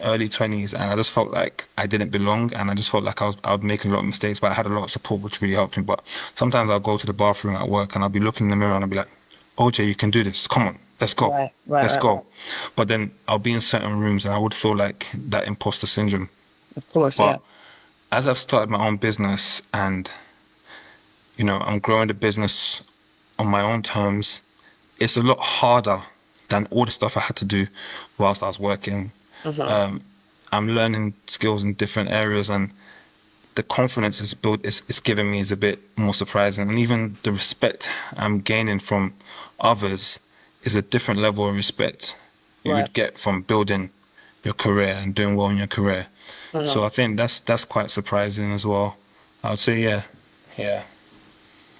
early 20s, and I just felt like I didn't belong, and I just felt like I would make a lot of mistakes, but I had a lot of support which really helped me. But sometimes I'll go to the bathroom at work and I'll be looking in the mirror and I'll be like, OJ, you can do this. Come on, let's go. Right, right, Let's right, right. go. But then I'll be in certain rooms and I would feel like that imposter syndrome. Of course, yeah. But as I've started my own business and, I'm growing the business on my own terms, it's a lot harder than all the stuff I had to do whilst I was working. Mm-hmm. I'm learning skills in different areas, and the confidence it's built is giving me is a bit more surprising. And even the respect I'm gaining from others is a different level of respect you Right. would get from building your career and doing well in your career. So Mm-hmm. I think that's quite surprising as well. I would say, yeah. Yeah.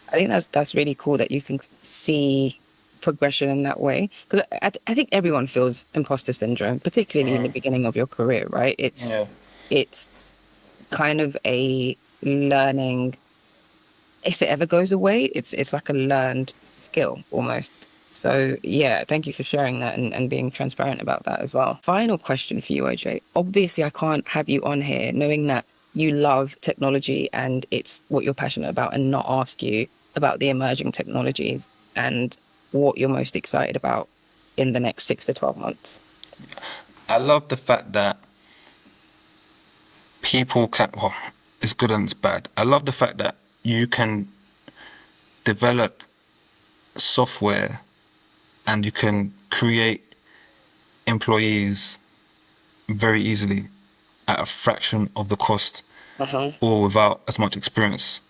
I think that's really cool that you can see progression in that way. Because I think everyone feels imposter syndrome, particularly in the beginning of your career, right? Yeah. It's kind of a learning. If it ever goes away, it's like a learned skill almost. So yeah, thank you for sharing that and being transparent about that as well. Final question for you, OJ. Obviously, I can't have you on here knowing that you love technology and it's what you're passionate about and not ask you about the emerging technologies and what you're most excited about in the next 6 to 12 months. I love the fact that people can, well, it's good and it's bad. I love the fact that you can develop software and you can create employees very easily at a fraction of the cost Uh-huh. or without as much experience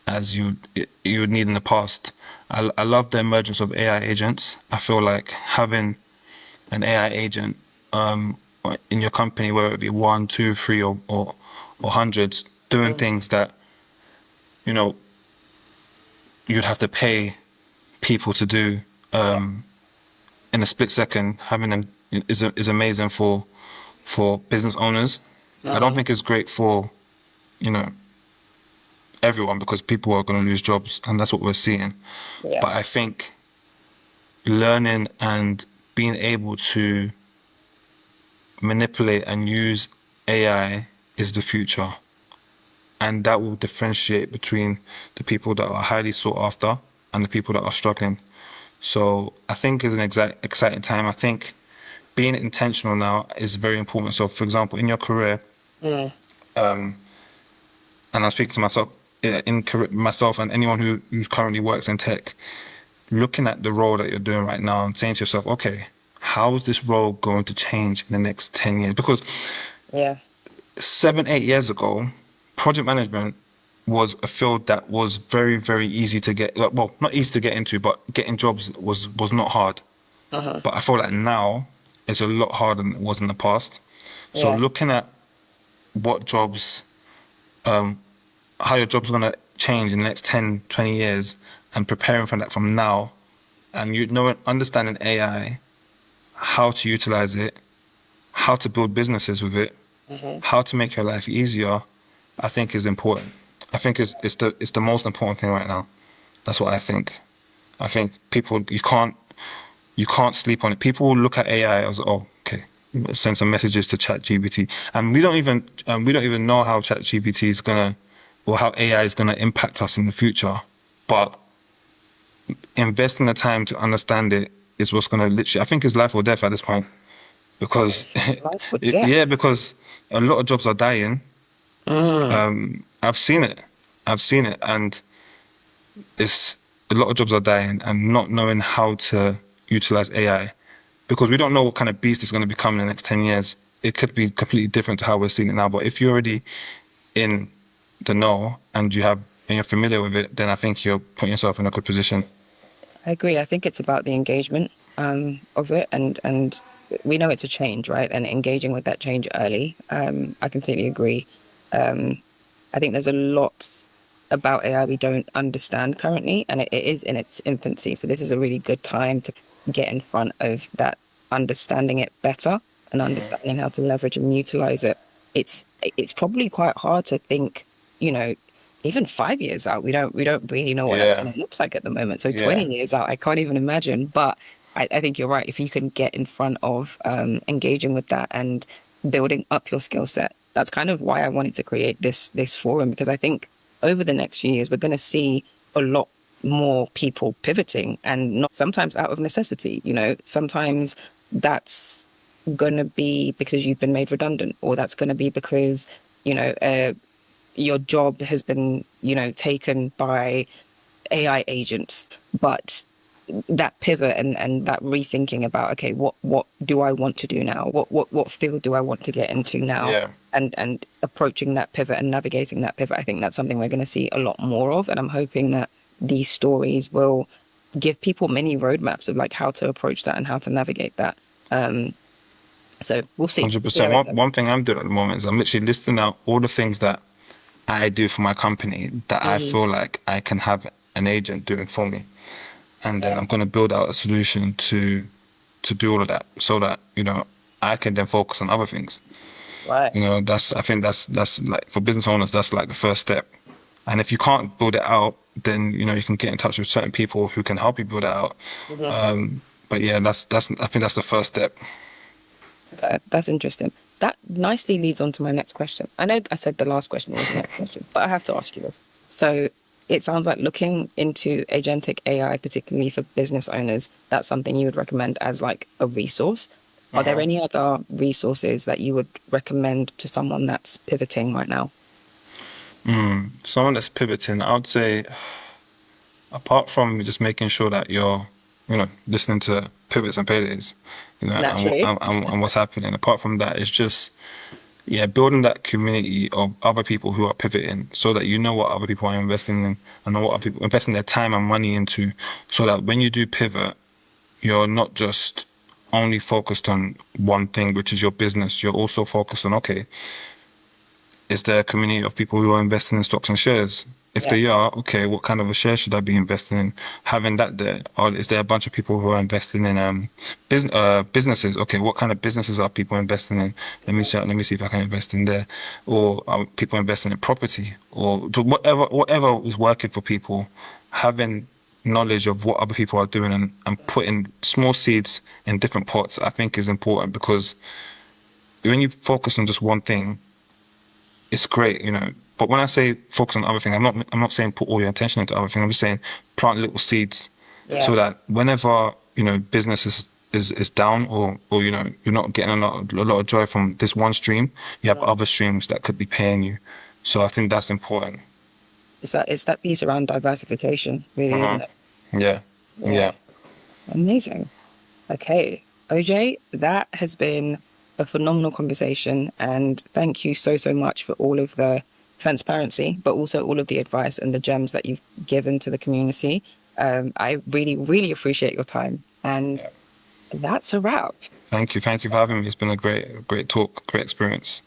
as you would need in the past. I love the emergence of AI agents. I feel like having an AI agent in your company, whether it be one, two, three, or hundreds, doing Mm. things that you know you'd have to pay people to do Yeah. in a split second. Having them is amazing for business owners. I don't Uh-huh. think it's great for you know everyone because people are going to lose jobs, and that's what we're seeing. Yeah. But I think learning and being able to manipulate and use AI is the future. And that will differentiate between the people that are highly sought after and the people that are struggling. So I think it's an exciting time. I think being intentional now is very important. So, for example, in your career, Mm. and I speak to myself, myself and anyone who currently works in tech, looking at the role that you're doing right now and saying to yourself, okay, how is this role going to change in the next 10 years? Because Yeah. 7, 8 years ago, project management was a field that was very, very easy to get. Like, well, not easy to get into, but getting jobs was not hard. Uh-huh. But I feel like now it's a lot harder than it was in the past. So Yeah. looking at what jobs, how your job's gonna change in the next 10, 20 years, and preparing for that from now, and understanding AI, how to utilize it, how to build businesses with it, Mm-hmm. how to make your life easier, I think is important. I think it's the most important thing right now. That's what I think. I think people you can't sleep on it. People will look at AI as okay, send some messages to ChatGPT, and we don't even know how ChatGPT is gonna or how AI is gonna impact us in the future. But investing the time to understand it is what's gonna literally, I think, is life or death at this point. Because Life or yeah, death. because a lot of jobs are dying. Mm. I've seen it. I've seen it, and it's a lot of jobs are dying, and not knowing how to utilize AI because we don't know what kind of beast it's going to become in the next 10 years. It could be completely different to how we're seeing it now. But if you're already in the know and you're familiar with it, then I think you're putting yourself in a good position. I agree. I think it's about the engagement of it, and we know it's a change, right? And engaging with that change early. I completely agree. Um, I think there's a lot about AI we don't understand currently, and it is in its infancy. So this is a really good time to get in front of that, understanding it better and understanding how to leverage and utilize it. It's probably quite hard to think, you know, even 5 years out, we don't really know what that's Yeah, going to look like at the moment. So yeah, 20 years out, I can't even imagine. But I think you're right. If you can get in front of engaging with that and building up your skill set, that's kind of why I wanted to create this forum because I think over the next few years we're going to see a lot more people pivoting, and not sometimes out of necessity. Sometimes that's going to be because you've been made redundant, or that's going to be because, your job has been, taken by AI agents. But that pivot and that rethinking about, okay, what do I want to do now? What field do I want to get into now? Yeah. And approaching that pivot and navigating that pivot, I think that's something we're going to see a lot more of. And I'm hoping that these stories will give people many roadmaps of like how to approach that and how to navigate that. So we'll see. We'll see 100%. how it One goes. thing I'm doing at the moment is I'm literally listing out all the things that I do for my company that I Mm, feel like I can have an agent doing for me. And then yeah, I'm going to build out a solution to do all of that so that, I can then focus on other things. right. I think that's like for business owners, that's like the first step. And if you can't build it out, then, you can get in touch with certain people who can help you build it out. Mhm. But yeah, I think that's the first step. Okay, that's interesting. That nicely leads on to my next question. I know I said the last question was the next question, but I have to ask you this. So it sounds like looking into agentic AI, particularly for business owners, that's something you would recommend as like a resource. Are there any other resources that you would recommend to someone that's pivoting right now? Someone that's pivoting, I would say, apart from just making sure that you're, listening to pivots and paydays, Naturally. and what's happening. Apart from that, it's just, yeah, building that community of other people who are pivoting so that you know what other people are investing in and know what other people investing their time and money into, so that when you do pivot, you're not just only focused on one thing, which is your business. You're also focused on, okay, is there a community of people who are investing in stocks and shares? If Yeah. they are, okay, what kind of a share should I be investing in? Having that there, or is there a bunch of people who are investing in businesses? Okay, what kind of businesses are people investing in? Let me see if I can invest in there. Or are people investing in property or whatever is working for people? Having knowledge of what other people are doing and putting small seeds in different pots, I think is important, because when you focus on just one thing, it's great. But when I say focus on other things, I'm not saying put all your attention into other things. I'm just saying plant little seeds Yeah. so that whenever, business is down, or you're not getting a lot of joy from this one stream, you have Mm. other streams that could be paying you. So I think that's important. It's that piece around diversification, really, isn't Uh-huh. it? Yeah. Yeah. Yeah. Amazing. Okay, OJ, that has been a phenomenal conversation. And thank you so, so much for all of the transparency, but also all of the advice and the gems that you've given to the community. I really, really appreciate your time. And Yeah. that's a wrap. Thank you. Thank you for having me. It's been a great talk, great experience.